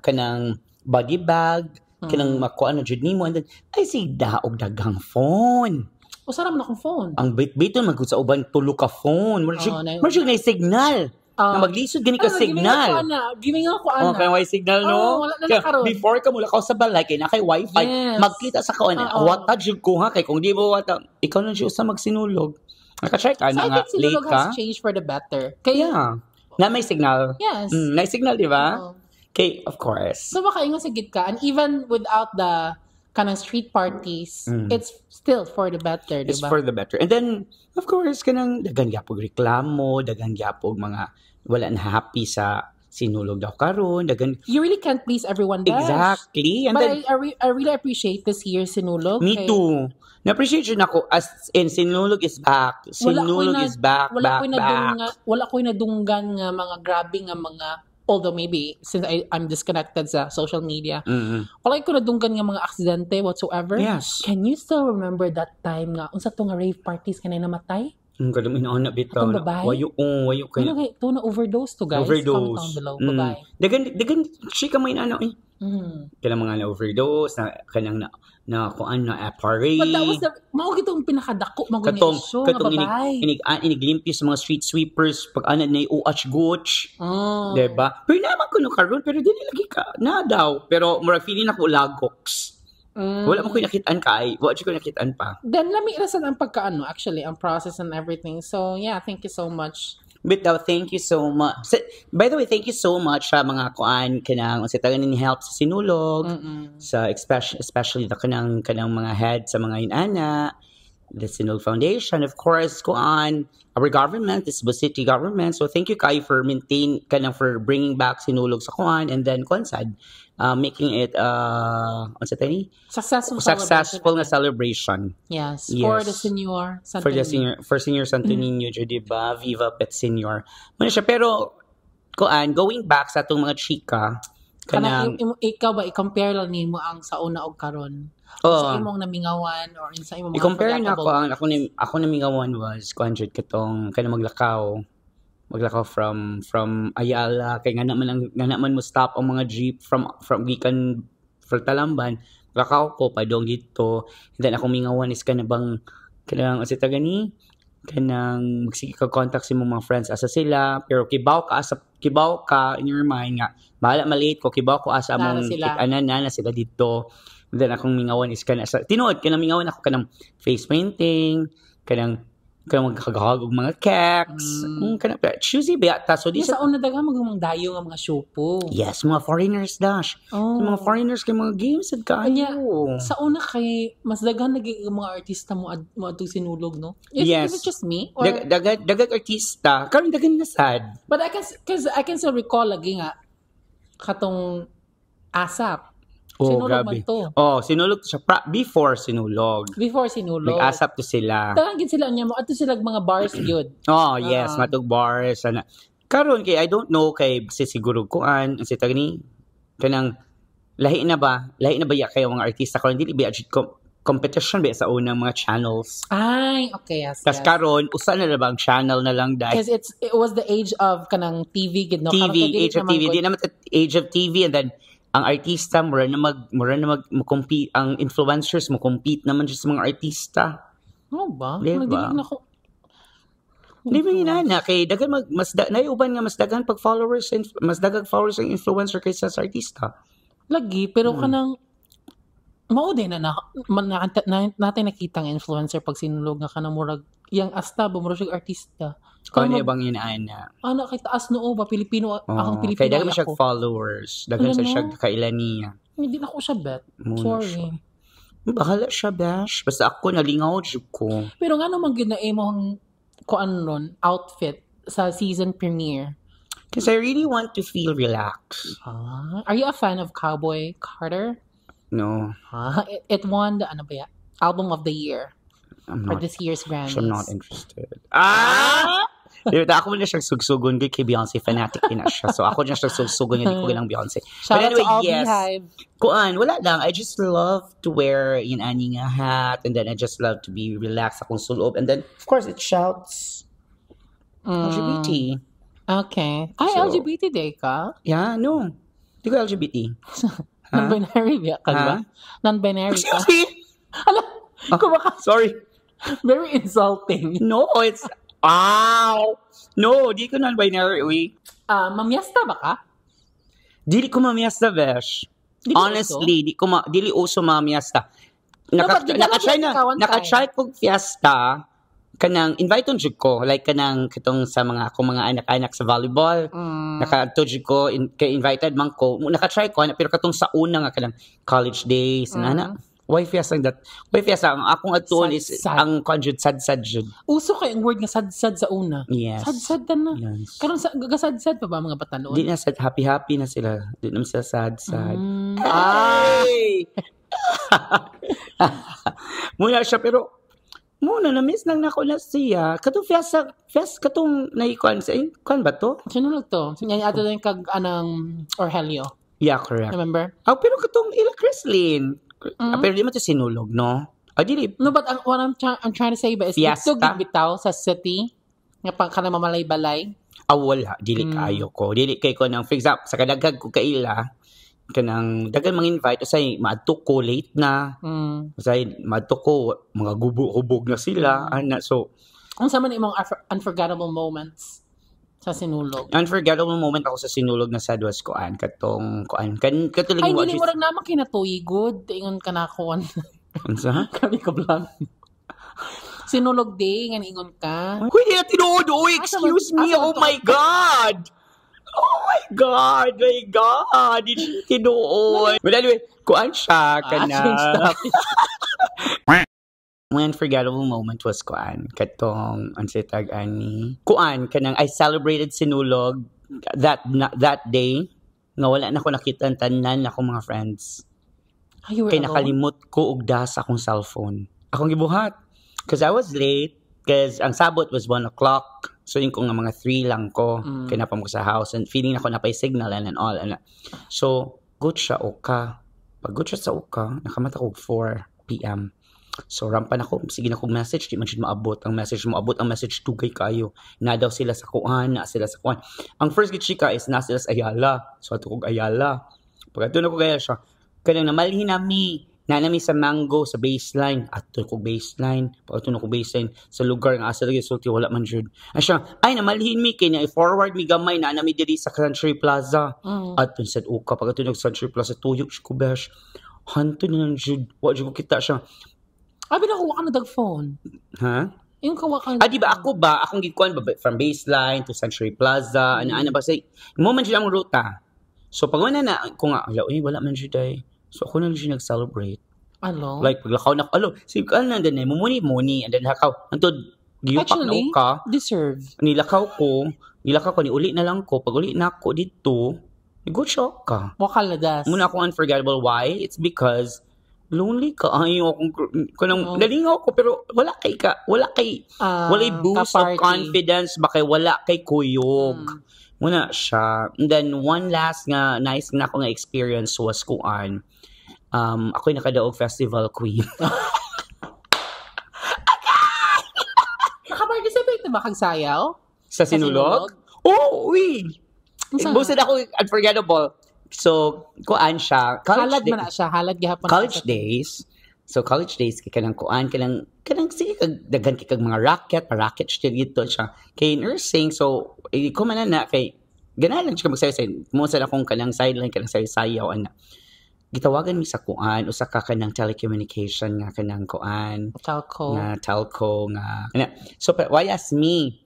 kanang body bag, kanang makuha na dyan nimo. And then, ay si daog dagang phone. Usara man akong phone. Ang bit-biton magkut sa uban tulo ka phone. Mura siya na signal. Na maglisod gani ka signal. Giving ako ana. Okay, may signal no. Wala na nakaroon. Before ka mula ka sa balay kay na kay wifi, Yes. magkita sa kaon. Wata jud ko ha kay kung di mo wata, ikaw na siya sa magsinulog. Naka-check So na I nga think late Sinulog ka. has changed for the better. Kaya, Yeah. Na may signal. yes. May signal, di ba? Oo. Okay, of course. So baka ingon sa gid ka. And even without the kanang street parties, it's still for the better, di It's ba? for the better. And then, of course, kanang dagan gyapog reklamo, dagan gyapog mga wala na happy sa sinulog daw karon, dagan You really can't please everyone, Besh. exactly. And But then I really appreciate this year's Sinulog. me too. Na-appreciate yun ako as in sinulog is back. Sinulog is back, back. Wala ko'y nadunggan nga mga grabe nga mga, although maybe since I'm disconnected sa social media, wala ko nadunggan nga mga aksidente whatsoever. Yes. Can you still remember that time nga unsa to nga rave parties kanay namatay? Ang kadam inaon na bitaw. Atong babae? Wayo kayo. Ano to na overdose to, guys? Comment down below. Bye-bye. Dagan si kamay na ano eh. Mm. Kanang mga na overdose na kanang na kuan na apparate. But that was mao gitong pinakadako mga katong babae. iniglimpyo sa mga street sweepers pag anad na uach-goch. Oh. Diba? Pero naman ko no karon pero dili lagi ka na daw. Pero mura feeling ako lagoks. Wala mo ko nakitaan kay. Wala ko nakitaan pa. Then lami rasan ang pagkaano actually ang process and everything. So yeah, thank you so much. But thank you so much. By the way, thank you so much sa mga kuan kanang sa tagan ni help sa sinulog, sa especially the kanang mga head sa mga inana, the Sinulog Foundation, of course, kuan our government, the Cebu City government. So thank you kay for for bringing back sinulog sa kuan and then kuan sad making it what's it any successful na celebration. Yes, for the senior Santo Niño. For senior Santo Niño, diba? Viva Pet Senior. Muna siya, pero going back sa atong mga chika, Kanang ikaw ba i-compare lang nimo ang sa una og karon? Sa imong namingawan or sa imong mga I-compare na forgettable ako namingawan was 200 katong kana maglakaw from Ayala kay nga naman mo stop ang mga jeep from gikan from Talamban lakaw ko padong dito and then akong mingawan is kanang asita gani kanang magsige ka contact sa imong mga friends asa sila pero kibaw ka in your mind nga bahala malate ko kibaw ko asa among na sila dito. And then akong mingawan is tinuod kanang mingawan ako kanang face painting kanang magkagahag og mga cakes kanang choosy beata so sa una daga magumang dayo nga mga showpo. Yes, mga foreigners dash. Mga foreigners kay mga games at kaayo. Sa una kay mas daghan lagi mga artista mo adto sinulog no. Yes. Is it just me or dagag artista karon daghan na sad. But I can still recall lagi nga katong ASAP. Sinulog grabe. man to. Sinulog to siya before sinulog. Nag-asap to sila. Tangin sila niya mo ato sila mga bars gyud. Yes, matug bars ana. Karon kay I don't know kay siguro kuan si tagni kanang lahi na ba ya kayo mga artista karon dili ba competition ba sa unang mga channels. Ay, okay, yes. Tas karon usa na ba ang channel na lang dahil because it was the age of kanang TV gid no. Age of TV. Di naman age of TV and then ang artista mura na mag-compete ang influencers mo compete naman sa mga artista. Ba? Diba? Di ba inana kay dagan naiuban nga mas dagan pag followers mas dagang followers ang influencer kaysa sa artista. Lagi pero kanang mao din natin nakita ang influencer pag sinulog nga kanang murag yang asta ba murag artista. Kung ibang inaana. Ana kay taas noo ba Pilipino akong Pilipino. Kay dagan siya followers, dagan siya kailan niya. Hindi na ko siya bet. Sorry. Bahala siya bash. Basta ako nalingaw ko. Pero nga naman ginaimo ang kuan ron outfit sa season premiere. Because I really want to feel relaxed. Are you a fan of Cowboy Carter? No. It won the album of the year for this year's Grammys. I'm not interested. Ako na siyang sugsugon kay Beyonce fanatic din na siya. So ako na siyang sugsugon hindi ko lang Beyonce. Shout out to all Beehive. Kuan, wala lang. I just love to wear ani nga hat and then I just love to be relaxed akong suloob and then of course it shouts LGBT. Okay. LGBT day ka? Yeah, no. Di ko LGBT. Non-binary ka ba? Non-binary ka? Excuse me? Sorry. Very insulting. No, it's no, di ko non-binary. Mamiyasta ba ka? Dili ko mamiyasta, besh. Honestly, dili uso mamiyasta. Naka-try ko fiesta kanang invite on jud ko like kanang katong sa mga akong mga anak-anak sa volleyball. Naka-tujud ko kay invited man ko. Naka-try ko pero katong sa una nga kanang college days ana. Why fiesta ang akong atuon is ang conjud sad jud. Uso kay ang word nga sad sa una. Yes. Sad na. Yes. Karon gasad pa ba mga bata noon? Di na sad happy na sila. Di na sila sad. Ay. Muna siya pero muna na-miss lang nako na siya. Katong fiesta katong naikuan sa kuan ba to? Sinulog to. Sinya ato din kag anang Orhelio. Yeah, correct. Remember? Pero katong ila Chrislyn. Pero di mo to sinulog, no? Dili. No, but what I'm trying to say ba is ito bitaw sa city nga pang kana mamalay-balay. Wala. Dili kayo ko. Dili kay ko nang for example, sa kadagag ko kaila, kanang dagan mang-invite usay maadto ko late na. Usay maadto ko mga gubog na sila. So, ang sama ni imong unforgettable moments sa sinulog. Unforgettable moment ako sa sinulog na sad was katong katuling ay dili mo ra naman kinatuy good ingon kanakon. Unsa? Kami ka blang. Sinulog day nga ingon ka. Kuy di tinuod excuse me. Oh my god. Di tinuod. But anyway, kuan siya kana. My unforgettable moment was katong ansitag ani kanang I celebrated sinulog that day nga wala na ko nakita tanan akong mga friends kay nakalimot ko og das akong cellphone akong gibuhat because I was late because ang sabot was 1 o'clock so yung nga mga 3 lang ko kay napam ko sa house and feeling ako napay signal and all so good siya ka Pagod siya sa uka, nakamata ko 4 p.m. So, rampan ako. Sige na kong message. Di man siya maabot. Ang message tugay kayo. Na daw sila sa kuan. Ang first gitsika is na sila sa Ayala. So, ato kong Ayala. Pagkato na ko kaya siya. Kaya namalhin nami sa Mango, sa baseline. Ato kong baseline. Pagkato na kong baseline. Sa lugar nga asa lagi. So, wala man jud. Siya, ay, namalhin mi. Kaya i-forward mi gamay na nami diri sa Country Plaza. At sa uka. Pagkato na sa Country Plaza, tuyok siya ko, besh. Hanto na lang jud. Wala jud ko kita siya. Abi na kuha ka na dag-phone. Ha? Yung kuha ka di ba ako ba? Akong gikuan ba from baseline to Century Plaza, ana ba say moment jud ang ruta. So pag wala na ko nga wala man jud ay. So ako na lang nag-celebrate. Alo? Like paglakaw na sige ka na din mumuni and then hakaw antod giyupak na uka. Deserve. Nilakaw ko ni uli na lang ko pag uli na ako dito. Good shock ka. Wakal na das. Muna ako unforgettable. Why? It's because lonely ka. Ayaw akong nalingaw ko pero walay boost of confidence baka wala kay kuyog. Muna siya. And then one last nga nice na ako nga experience was kuan. Ako'y nakadaog festival queen. Nakaparticipate na ba kang sayaw? Sa Sinulog? Oh, uy! Busad ako unforgettable. So, kuan siya. Halad man na siya. Halad gihapon. College days. So, college days, kanang kuan, kanang sige, daghan kag mga racket siya dito siya. Kay nursing, so, ko man na, kay, ganahan siya magsayaw. Musa na akong kanang sideline, kanang sayaw, gitawagan mi sa kuan, usa ka kanang telecommunication nga kanang kuan. Telco nga. So, wayas me.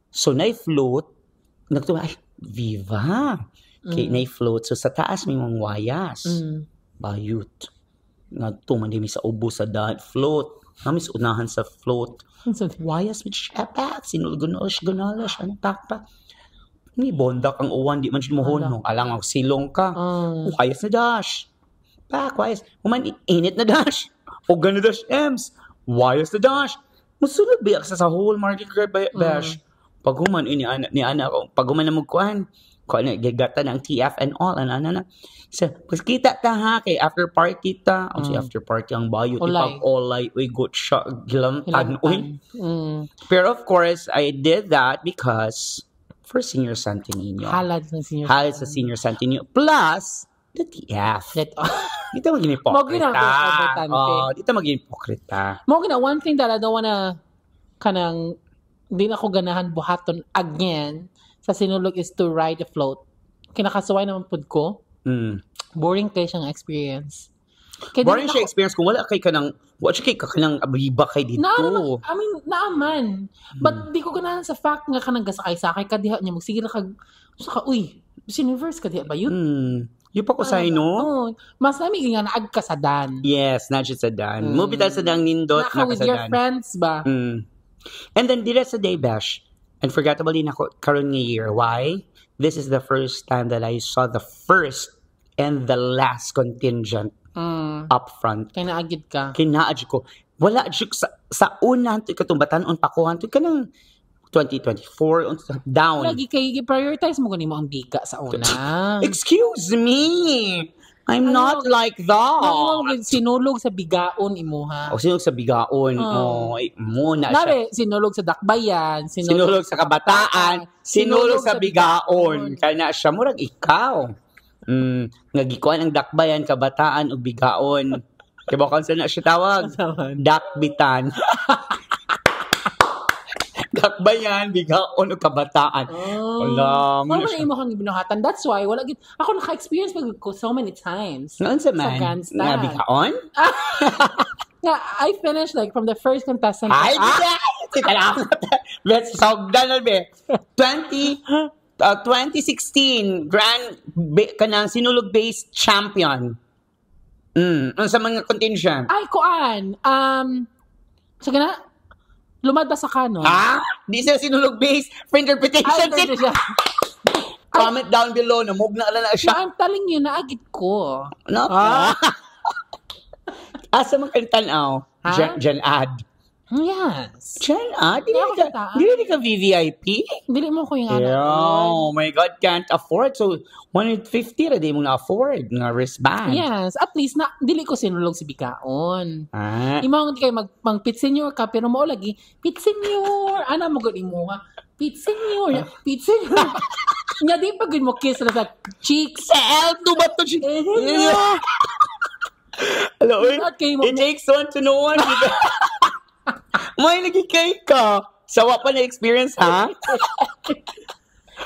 So, na-float, nagtuwa, Viva! Kay na-float. So, sa taas may mga wayas. Bayut. Nga man din sa ubo sa daan. Float. Namis unahan sa float. Wayas with shepat. Sinulgunosh. Ano takpa? Ni bondak ang uwan. Di man siya mohon. Alang ang silong ka. Wayas na dash. Wayas. Uman init na dash. O gano'n dash ems. Wayas na dash. Musulog biyak sa whole Mardi Gras bash. Paguman ni ana ko. Paguman na magkuhan. Kung gagata ng TF and all, So, kita ta ha, kay after party ta, after party ang bayo, ipag-olay, good shot, gilamtan, Pero of course, I did that because for Senior Santo Niño. Halad sa Senior Santo Niño. Plus, the TF. Dito maging hipokrita. Dito maging hipokrita. One thing that I don't wanna kanang, di na ko ganahan buhaton again, sa Sinulog is to ride a float. Kinakasuway naman po ko. Boring kayo siyang experience. Boring siya experience kung wala siya kay kanang abiba kay dito. Naaman. But di ko ganahan sa fact nga kanang gasakay-sakay ka diha niya. Magsige na Miss Universe ka diha ba yun? Yung pa ko sa no? Mas namin nga naag ka sa Dan. Yes, not just sa Dan. Movie tal sa Dan nindot. Naka with your friends ba? And then dira sa day bash. Unforgettable din ako karon nga year. Why? This is the first time that I saw the first and the last contingent up front. Kinaagid ka. Kinaagid ko. Wala jud sa una katong batanon pakuhan to kanang 2024 down. Lagi kay prioritize mo gani mo ang biga sa una. Excuse me. I'm not like that. Sinulog sa bigaon imuha. Sinulog sa bigaon. Muna siya. Sinulog sa dakbayan. Sinulog sa kabataan. Sinulog sa bigaon. Kaya na siya, murag ikaw. Nagikuan ang dakbayan, kabataan, o bigaon. Diba kung saan na siya tawag? Dakbitan. Dakbayan, bigaon, o kabataan. Wala. Wala na imo kang binuhatan. That's why, ako naka-experience ko so many times. Noon sa man? Nga bigaon? I finished from the first contestant. Ay, let's sogdan na be. 2016 kanang Sinulog-based champion. Ano sa mga contingent? Ay, kuan. Sige na. Lumad ba sa kanon? Di siya Sinulog-based for interpretation. Comment down below. Namugna na siya. I'm telling you, naagit ko. No? Asa man kang tanaw? Jan ad. Yes. Diyan, kitaan. Dili ka VVIP? Dili mo ko yung Oh my God, can't afford. So, 150 na di mo na-afford nga wristband. Yes, at least na dili ko sinulog si bikaon. Imo hindi kayo mag pit senior ka pero mo lagi pit senior. Ana mo gud imo ha. Pit senior. Pit senior. Nya di pa gud mo kiss na sa cheeks. Sa L2 ba to? Hello, it takes one to know one. May nagikay ka. Sawa pa na experience, ha?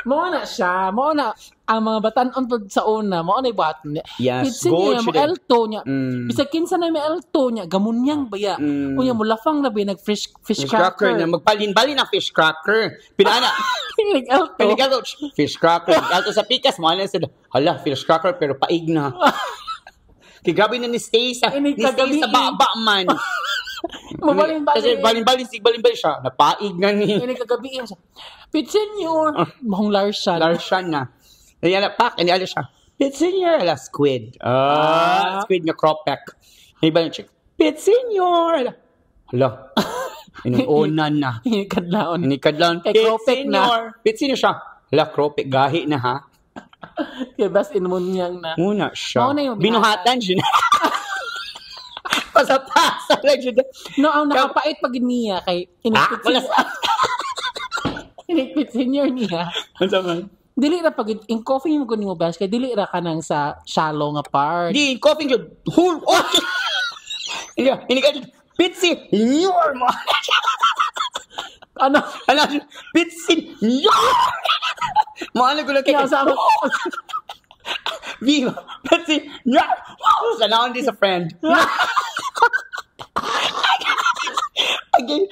Mao na siya. Mao na ang mga batan-on pod sa una. Mao na ibuhat niya. Yes, Pitsin go niya, mo L2 niya. Bisag kinsa na may L2 niya, gamunyang baya. Unya mo lafang na ba nag-fish cracker. Na magbalin-balin ang fish cracker. Pinana. L2. Pinigalo, fish cracker. Alto sa pikas, mo na sila. Hala, fish cracker, pero paig na. Kaya grabe na ni stay sa baba man. Kasi balin-balin siya. Napaig na ni. Ini kagabi siya. Pit senior. Mahong Larshan. Larshan na. Yan na, pak. Yan na siya. Pit senior. Ala, squid. Squid nga cropek. Iba yung chick. Pit senior. Hala. Inuunan na. Inikadlaon. Kay cropek na. Pit senior siya. Hala, cropek. Gahi na ha. Kaya bas inumunyang na. Muna siya. Binuhatan siya na. Pasapasa lang siya. No, ang nakapait pag niya kay inipit senior niya. Ano man? Dili ra pag in coffee mo kunin mo bash kay dili ra ka nang sa shallow nga part. Di coffee jud. Hul. Ini ka pitsi normal. Ano? Pitsi normal. Maano ko lang kay Viva. Pitsi normal. Sana hindi sa friend. Again,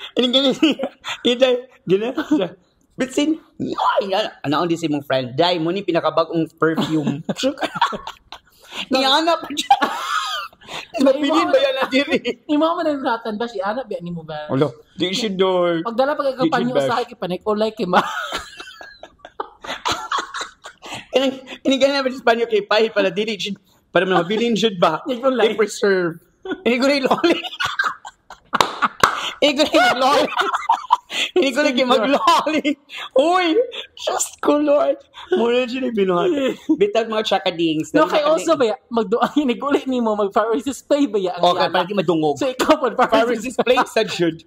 gina. Bitsin, ano di si mong friend? Dai mo ni pinakabagong perfume. Niana pa siya. Mapilin ba yan na diri? Imo man ang ratan ba si Ana biya nimo ba? Olo, di siya door. Pagdala pag kapanyo sa kay panik ulay kay ma. Ini ganyan ba sa Panyo kay Pai pala dili siya para mabilin siya ba? They preserve. Ini ko rin loli. Hindi ko lang mag-lolly. Uy! Just ko, Lord. Muna siya na binuhat. Bitag mga chakadings. No, kay also ba ya? Magdoang inigulit ni mo, mag-fire display ba ya? Okay, parang di madungog. So, ikaw po, fire display sa jud.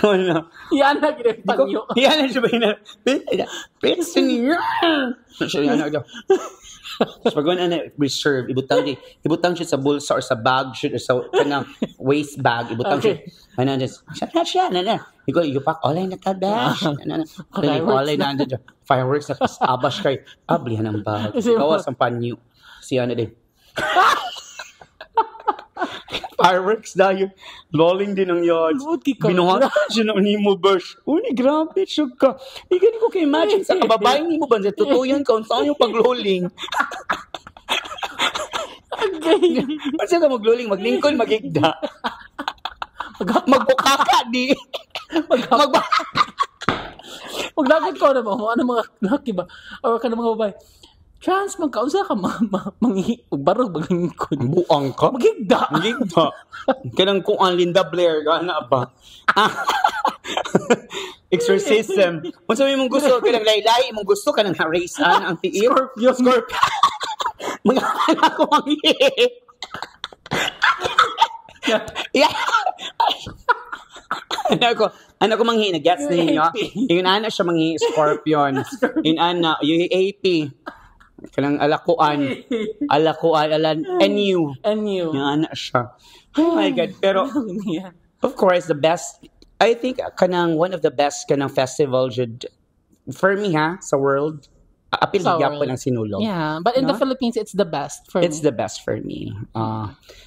Ano? Yan na, gina panyo. Yan na siya ba yun? Pinsin niya. Siya yan na. So, pag reserve, ibutang siya sa bulsa or sa bag, or sa kanang waist bag, ibutang siya. Ano, siya. Ikaw, iupak, olay na ka, dash. Olay na, fireworks na, abas kay, ablihan ang bag. Kawas ang panyo. Siya na din. Fireworks dahil lolling din ang yards. Binuhat siya ng nimo bash. Uni, grabe siya ka. Hindi ko ka-imagine sa kababaeng nimo ba? Totoo yan ka. Saan yung pag-lolling? Okay. Kasi ka mag-lolling, mag-lingkon, mag-igda. Magbukaka, di. Maglagad ko na mo. Ano mga laki ba? Or ka na mga babae. Trans, magkaunsa ka magbarog maglingkod. Buang ka? Magigda. Kanang kung ang Linda Blair, gana ba? Exorcism. Kung sabi mong gusto, kanang laylay, mong gusto, kanang harasan ang tiil. Scorpio. Mga anak ko ang Ano ko manghi, nag-gets ninyo? Yung anak siya manghi, Scorpion. Yung anak, yung AP. Kanang alakuan, NU. Yung anak siya. Oh my God. Pero, of course, the best, I think, kanang one of the best kanang festival for me sa world, apil higya po ng sinulog. Yeah, but in the Philippines, it's the best for me. It's the best for me.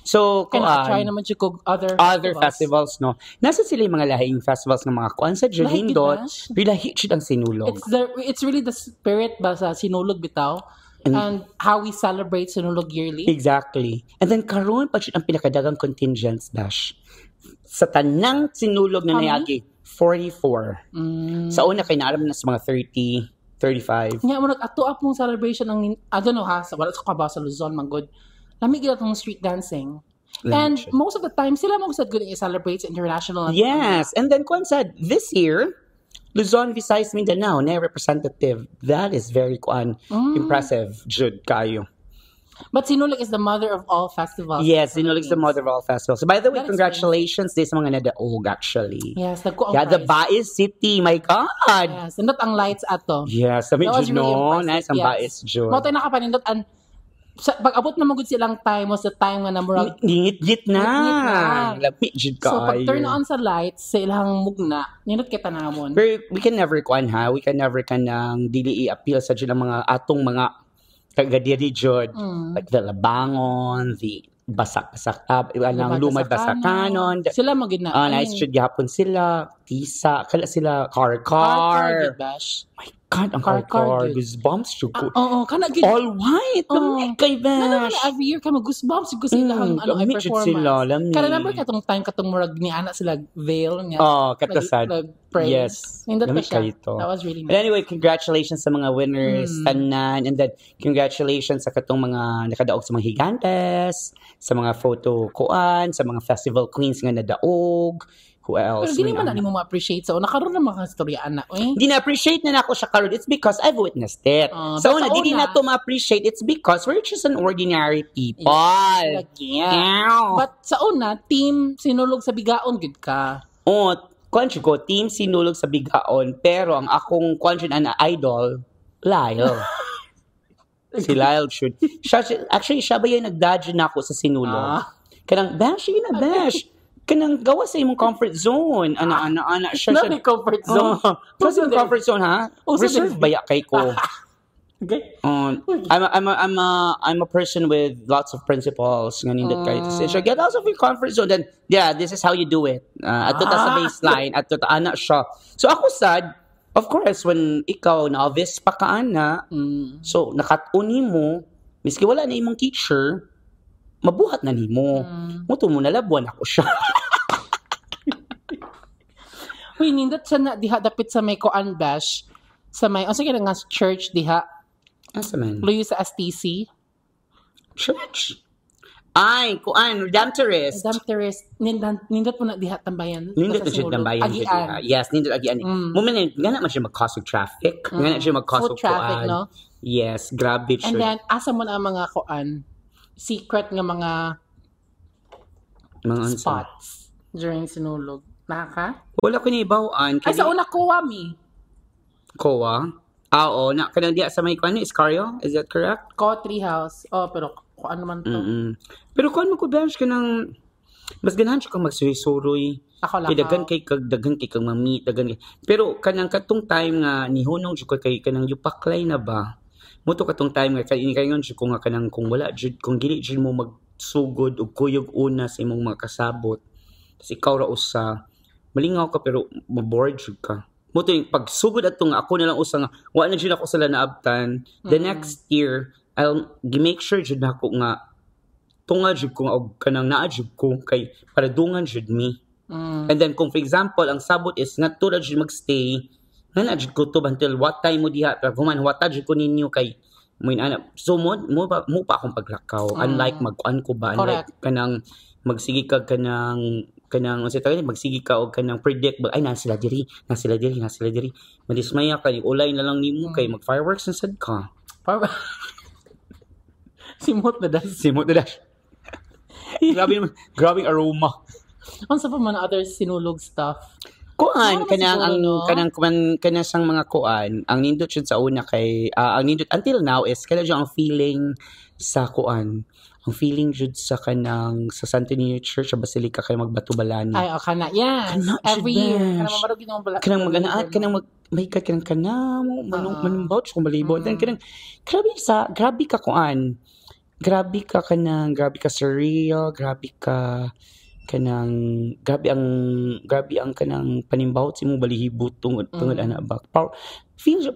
So, try naman siya kung other festivals, no? Nasa sila yung mga lahing festivals ng mga kuan sa Julindot. Lahi siya ang sinulog. It's really the spirit ba sa sinulog bitaw? And how we celebrate sinulog yearly. Exactly. And then karon pa siya ang pinakadagang contingents, Dash. Sa tanang sinulog na nayagi, 44. Sa una kay naaram na sa mga 30, 35. Nga mo nag-ato up mong celebration ng I don't know sa wala sa Kabasa Luzon manggod. Lami gila tong street dancing. And most of the time, sila mo sa good celebrates international. Yes. And then Kwan said, this year, Luzon, Visayas, Mindanao, na representative. That is very impressive, Jude Kayo. But Sinulog is the mother of all festivals. Yes, Sinulog is the mother of all festivals. So by the way, congratulations this mga nadaog actually. Yes, yeah, the Bais City, my God. Yes, nindot ang lights ato. Yes, sabi That was Jude, really no? impressive. Nice ang Yes. Bais, Jude. Mo tayo nakapanindot and pag-abot na magud silang time was the time nga na murag Ngit-ngit na. Ngit-ngit na. Lami, Jude so pag kayo. turn on sa lights sa ilang mugna, nindot kita namon. Pero we can never we can never kanang dili i-appeal sa Jude ang mga atong mga kagadiri Jude. Like the Labangon, the basak-basak anang lumay basakanon. Sila magid na. Nice Jude gihapon sila. Tisa, kala sila Car. Bash. My God, ang Car. Goosebumps Jude ko. Oo, kana gid. All white. Lamig kay Bash. Every year ka mag-goosebumps ko sila ang ay lamig Jude sila. performance. Lamig. Kada number katong time katong murag ni ana sila veil nga. Katasad. Praise. Yes. Nindot pa Lamig siya. kayo to. That was really But nice. anyway, congratulations sa mga winners, tanan, and then congratulations sa katong mga nakadaog sa mga higantes, sa mga photo kuan, sa mga festival queens nga nadaog. Who else? Pero di naman na mo ma-appreciate. So, nakaroon na mga storya na. Hindi na-appreciate na ako siya karon. It's because I've witnessed it. So, but sa di una- na to ma-appreciate. It's because we're just an ordinary people. Yeah. But sa una, team Sinulog sa Bigaon, good ka. Kwancho ko, team Sinulog sa Bigaon, pero ang akong kwancho na idol, Lyle. Si Lyle should. Actually, siya ba yung nag-dodge na ako sa Sinulog? Kanang, Bash, yun na, Bash. Kanang gawa sa imong comfort zone. Ana. Siya. Not the comfort zone. Kasi yung comfort zone, ha? Reserve baya kay ko. Okay. I'm a person with lots of principles. Ngayon that kayo. So get out of your comfort zone. Then, yeah, this is how you do it. Ato ta sa baseline. Ato ta, ana siya. So ako sad, of course, when ikaw novice pa ka, ana, so nakatuni mo, miski wala na imong teacher, mabuhat na nimo. Muto mo nalabuan ako siya. Uy, nindot sa na diha dapit sa may Koan Bash sa may sige nga church diha. Asa man? Luyo sa STC. Church. Ay, Kuan, Redemptorist. Nindot mo na diha tambayan. Nindot na siya tambayan. Agian. Yes, nindot agian. Moment, nga naman siya mag-cause of traffic. Nga na siya mag-cause of Foot traffic, Kuan. no? Yes, grabe siya. And then, asa mo na ang mga Koan, secret nga mga spots during Sinulog. Naka? Wala ko niibawaan. Ay, sa una Koa, mi. Koa? Oo. Kanang diya sa may Kuan, Iscario? Is that correct? Koa Treehouse. Oh, pero Koan naman to. Pero kuan mo ko, Bench, kanang mas ganahan siya kang magsuy-suroy. Ako lang. Daghan kay kag mamit, daghan kay. Pero kanang katong time nga nihunong jud ko kay kanang yupaklay na ba. Muto katong time nga kay ngayon jud ko nga kanang kung wala jud kung dili jud mo magsugod og kuyog una sa imong mga kasabot. Tas ikaw ra usa malingaw ka pero mabored jud ka. Muto yung pagsugod ato nga ako na lang usa nga wa na jud ako sila naabtan. The next year I'll make sure jud na ako nga tunga jud ko og kanang naa jud ko kay para dungan jud mi. And then kung for example ang sabot is nga tulad jud magstay nga na jud ko to until what time mo diha pero human what jud ko ninyo kay mo ana so mo pa akong paglakaw unlike magkuan ko ba unlike kanang magsige ka kanang unsa tawag magsige ka og kanang predict ay na sila diri madismaya kay ulay na lang nimo kay mag fireworks na sad ka. Simot na dash. Grabing aroma. Ano sa pa man other Sinulog stuff? Kuan kanang sang mga kuan ang nindot jud sa una kay ang nindot until now is kana jud ang feeling sa kuan ang feeling jud sa kanang sa Santo Niño Church sa Basilica kay magbato-balani. Ay kana yan. Every year kanang mamarog ginong bala. Kanang maganaat kanang may kanang manumbaw kung malibot then kanang grabe ka kuan. Grabe ka surreal, grabe ang kanang panimbawot si mo balihibot tungod ana ba.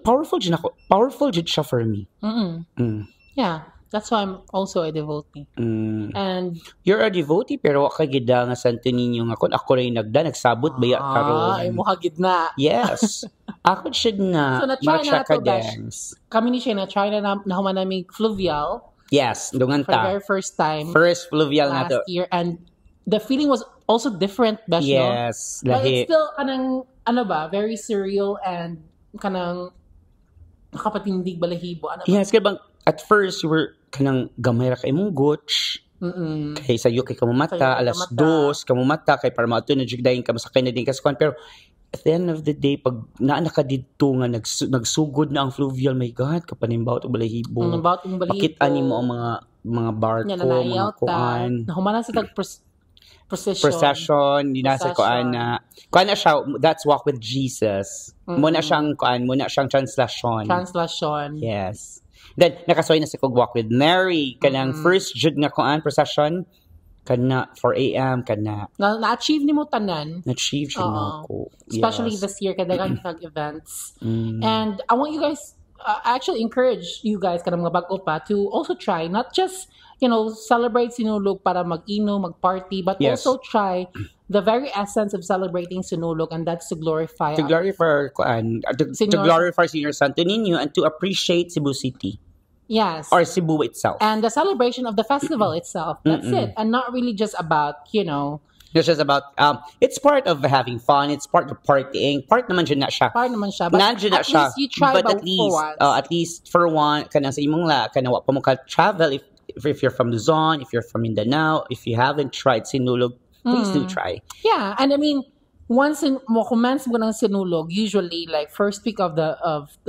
Powerful jud siya for me. Yeah, that's why I'm also a devotee. And you're a devotee pero wa ka gida nga Santo Niño nga kun ako ray nagsabot baya karon. Ay mo hagid na. Yes. Ako should na. So na-try na to dance. Kami ni siya na-try na nahuman namin fluvial. Yes, dungan for the ta. very first time First fluvial na to. last year, and the feeling was also different, Besh, no? Yes, But lahi. it's still kanang ano ba, very surreal and kanang nakapatindig balahibo. Ano ba? Yes, kaya bang at first you were kanang gamay ra kay mong gutch. Kay sayo kay kamumata, Sayo kay alas kamata. 2 kamumata kay para mauto na jud dayon ka masakay na din kaskuan, pero at the end of the day pag naa ka didto nga nagsugod na ang fluvial, my god kapanimbaw og balahibo. About yung balahibo. Makita nimo ang mga barko, Yan, mga nanayaw ta. kuan. Nahumanan sa procession. Procession, di na sa kuan na siya, that's Walk with Jesus. Muna siyang translation. Translation. Yes. Then nakasoy na si kog Walk with Mary kanang first jud nga kuan procession kana 4 a.m. kana Na-achieve ni mo tanan. na-achieve siya na ako. Especially Yes. this year, kada kag events. And I want you guys, I actually encourage you guys, kada mga bago pa, to also try, not just, celebrate Sinulog para mag-inom, mag-party, but Yes. also try the very essence of celebrating Sinulog, and that's to glorify To glorify kuan to Senior- glorify Senior Santo Niño and to appreciate Cebu City Yes. or Cebu itself. And the celebration of the festival itself. That's it. And not really just about, It's just about it's part of having fun, it's part of partying. Part naman dyan na siya. part naman siya. But Nandiyan na at siya. least you try But ba at least, for once. at least for one, kanang sa imong la, kanang wa pa mo ka travel if you're from Luzon, if you're from Mindanao, if you haven't tried Sinulog, please do try. Yeah, and I mean, once mo commence mo ng Sinulog, usually like first week of the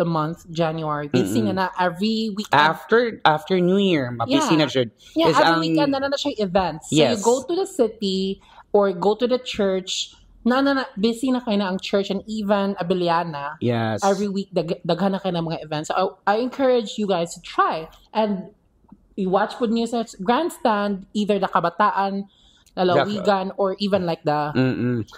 month, January, busy na every weekend. After New Year, mabisi Yeah. na jud. Yeah, Is every weekend na siya events. So Yes. you go to the city or go to the church, busy na kayo na ang church, and even Abiliana, Yes. every week, daghan na kayo ng mga events. So I encourage you guys to try. And you watch food news at Grandstand, either the Kabataan, Lalawigan, or even like the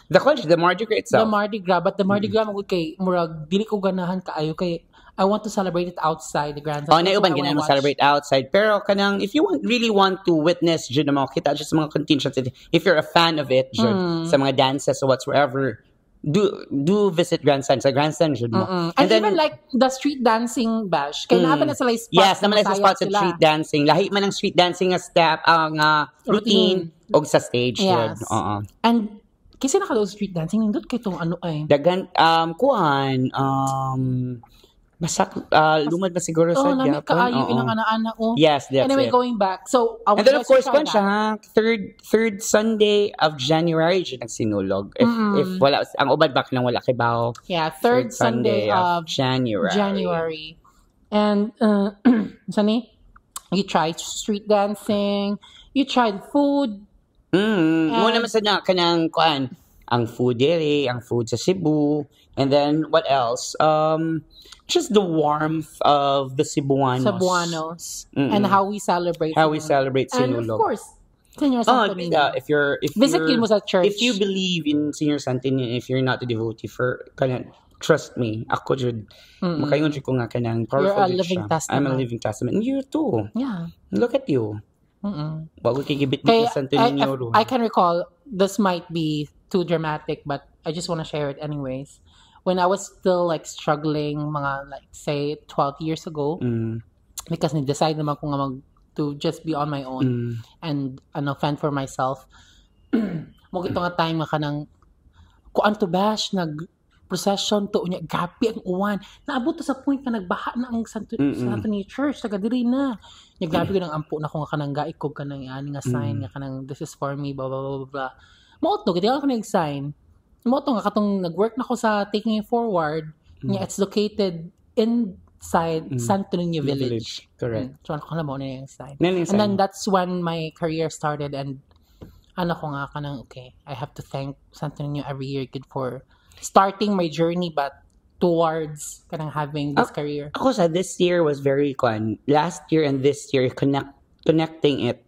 The Mardi Gras itself. the Mardi Gras. But the Mardi Gras, magud kay murag dili ko ganahan kaayo kay I want to celebrate it outside the Grand Oh, Stand. na That's uban what I ganyan wanna mo celebrate outside. Pero kanang if you really want to witness jud na makita just mga contingencies, if you're a fan of it jud sa mga dances or whatsoever, do visit Grandstand sa Grandstand jud mo. And even like the street dancing bash. Kaya naman na sila spots. Yes, naman na sa masaya spots of sila. street dancing. Lahi man ng street dancing nga step ang routine og sa stage Yes. jud. Oo. And kasi nakalo street dancing, nindot kay itong ano ay. Dagan kuan basak lumad ba siguro sa Nami Japan? kaayo Oo. inang ana-ana oh. Yes, that's Anyway, it. going back. So, I And want then you of guys to course try kung that. siya third Sunday of January siya nagsinulog. If wala ang ubad bak nang wala kay bao. Yeah, third Sunday of January. And sani, you tried street dancing, you tried food. Mo naman sa na kanang kuan ang food dere, ang food sa Cebu, and then what else? Just the warmth of the Cebuanos, and how we celebrate. How we Sinulog. celebrate And Sinulog. of course, Senior Santo Niño. If you're Visit mo sa church. if you believe in Senior Santo Niño, if you're not a devotee for kanang trust me, ako jud makayon jud ko nga kanang powerful You're a jud living siya. testament. I'm a living testament. And you too. Yeah. Look at you. Bago kay gibit Kaya, ni Santo Niño ro. I can recall, this might be too dramatic, but I just want to share it anyways. When I was still like struggling, mga like say 12 years ago, because ni-decide naman ko nga to just be on my own and fend for myself. Mo gito nga time nga kanang kuan to bash procession to unya gabi ang uwan. Naabot to sa point nga nagbaha na ang Santo Niño Church taga diri na. Nya gabi ko nang ampo na ko nga kanang gaikog kanang ani nga sign nga kanang this is for me blah blah blah blah. Mo to gid ako nag sign. Mo to nga katong nag-work na ko sa Taking It Forward. Nya it's located inside Santo Niño Village. Correct. So ano ko na mo na yung sign. Yan yung And then sign. that's when my career started, and ano ko nga kanang okay, I have to thank Santo Niño every year good for starting my journey but towards kanang having this career. Ako sa this year was very fun. Last year and this year connecting it.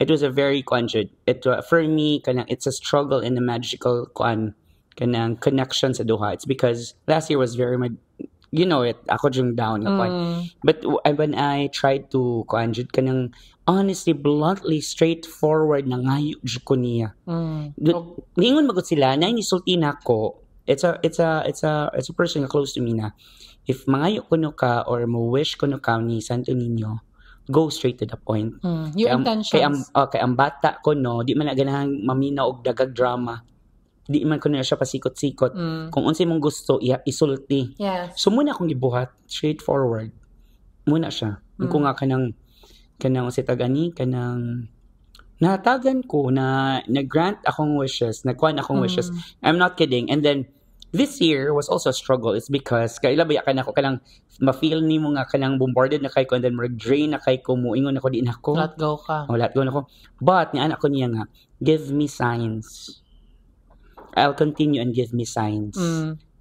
It was a very conjud. For me kanang it's a struggle in the magical kanang connection sa duha. It's because last year was very you know it. Ako yung down na But when I tried to conjud kanang honestly, bluntly, straightforward na ngayo jud ko niya. Ningon magud sila na inisulti na ko. It's a person na close to me na if mangayo kuno ka or mo wish kuno ka ni Santo Niño, go straight to the point. Your Kay intentions. ang bata ko no, di man na ganahan mamina og dagag drama. Di man ko na siya pasikot-sikot. Kung unsay mong gusto, isulti. Yes. So muna akong gibuhat, straightforward. Muna siya. Kung nga kanang si tagani, kanang natagan ko na nag-grant akong wishes, nagkuhan akong wishes. I'm not kidding. And then, this year was also a struggle. It's because, kailabaya ka na ko, kanang ma-feel ni mo nga kanang bombarded na kay ko, and then mag-drain na kay ko, muingon ako, di na ko. Let go ka. Let go na ko. But, ni anak ko niya nga, give me signs. I'll continue and give me signs.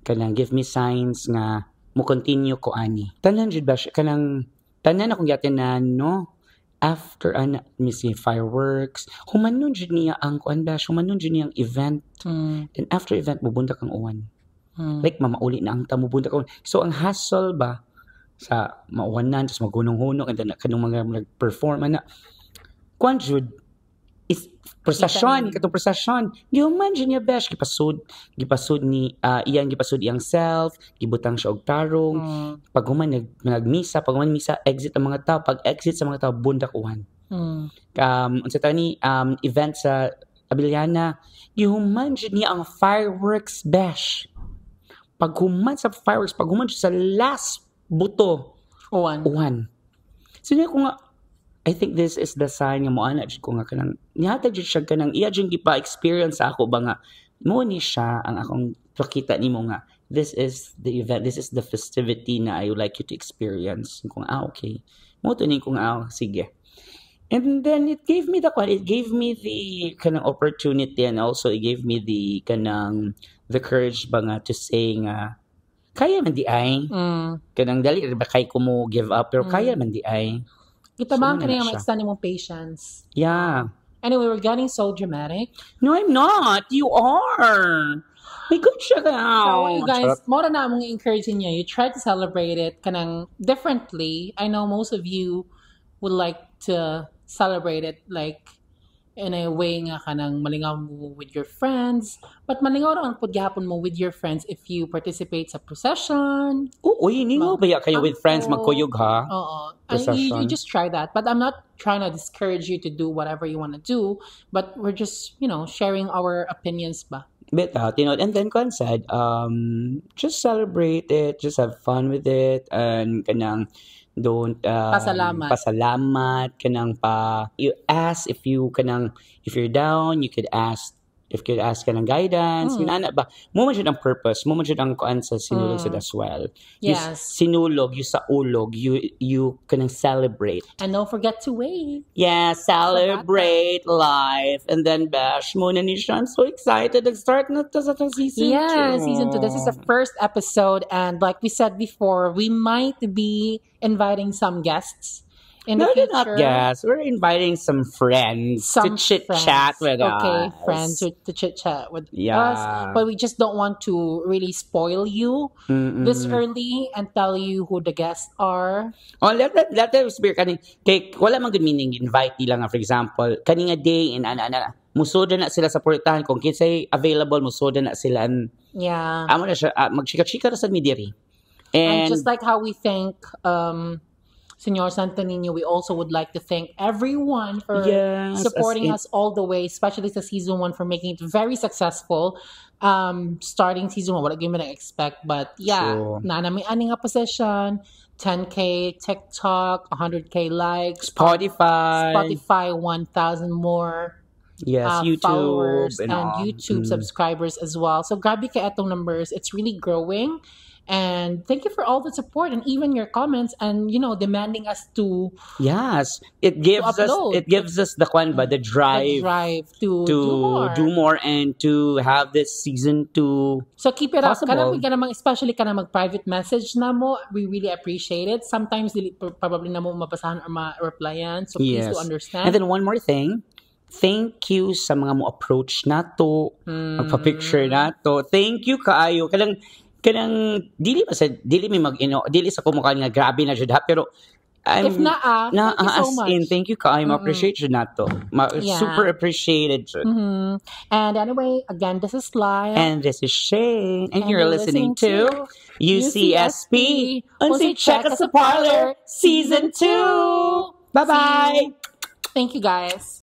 Kanang give me signs nga, mo continue ko ani. Tanan jud ba siya, kanang, tanan akong gatin na, no, after missing fireworks, humanon jud niya ang kuan bash, humanon jud niya ang event. Then after event, mubunta kang uwan. Like, mamauli na ang tamubunta ka. So, ang hassle ba, sa mauwanan, tapos magunong-hunong, and then kanong mga nag-perform, kuan jud, is prosesyon, katong prosesyon. Human jud niya bash, gipasud ni, gipasud iyang self, gibutang siya og tarong, pag human nagmisa, pag human misa, exit ang mga tao, pag exit sa mga tao, bundak uwan. Unsa tani event sa Abiliana, gihuman jud niya ang fireworks bash. Pag human sa fireworks, pag human sa last buto, uwan. So niya ko nga, I think this is the sign nga mo ana jud ko nga kanang nihatag jud siya kanang iya jud gipa-experience sa ako ba nga mo ni siya ang akong pakita nimo nga this is the event, this is the festivity na I would like you to experience. Kung okay. Mo to ni kung sige. And then it gave me the kanang opportunity, and also it gave me the kanang the courage ba nga to say nga kaya man di ay. Kanang dali ba kay ko mo give up, pero kaya man di ay. Kita ba ka na ma-extend mo patience? Yeah. Anyway, we're getting so dramatic. No, I'm not. You are. May good siya ka. So, you guys, more na among encouraging you try to celebrate it kanang differently. I know most of you would like to celebrate it like in a way nga kanang malingaw mo with your friends. But malingaw rin po gyapon mo with your friends if you participate sa procession. Oo, hiningaw ba kayo with friends magkuyog ha? Oo. You just try that. But I'm not trying to discourage you to do whatever you want to do. But we're just, sharing our opinions ba. Bit out, and then Kwan said, just celebrate it, just have fun with it, and kanang don't pasalamat kanang you ask if you're down, you could ask kanang guidance ana ba mo man jud ang purpose, mo man jud ang kuan sa sinulog sa as well. Yes. Sinulog you sa ulog, you kanang celebrate, and don't forget to wave. Yeah, celebrate life. And then bash mo na ni siya. I'm so excited to start na to sa season 2. Yeah, season 2. This is the first episode, and like we said before, we might be inviting some guests in the future. Not guests. We're inviting some friends to chit-chat with us. Okay, friends to chit-chat with us. But we just don't want to really spoil you this early and tell you who the guests are. Oh, let them speak. Kay wala man good meaning invite nila nga, for example, kaninga day in musoda na sila sa portahan kung kinsay available, musoda na sila. Yeah. Amo na siya magchika-chika ra sa media. And just like how we thank Senor Santo Niño, we also would like to thank everyone for supporting us all the way, especially sa season 1 for making it very successful. Starting season 1, wala gyud man expect, but na may ani nga possession, 10K TikTok, 100K likes, Spotify 1,000 more. Yes, YouTube followers and YouTube subscribers as well. So grabe ka etong numbers. It's really growing. And thank you for all the support and even your comments and demanding us to it gives us the drive to do more and to have this season 2. So keep it up. Especially mag-private message na mo. We really appreciate it. Sometimes probably na mo mabasahan or ma-replyan. So please do understand. And then one more thing. Thank you sa mga mo approach nato, magpa-picture nato. Thank you kaayo. Kanang dili sa kumukha nga grabe na jud ha, pero if thank you so much. Thank you kaayo, appreciate jud nato. Super appreciated jud. And anyway, again, this is Lyle. And this is Shane. And you're listening to UCSP. Check us a parlor, season 2. Bye-bye! Thank you guys.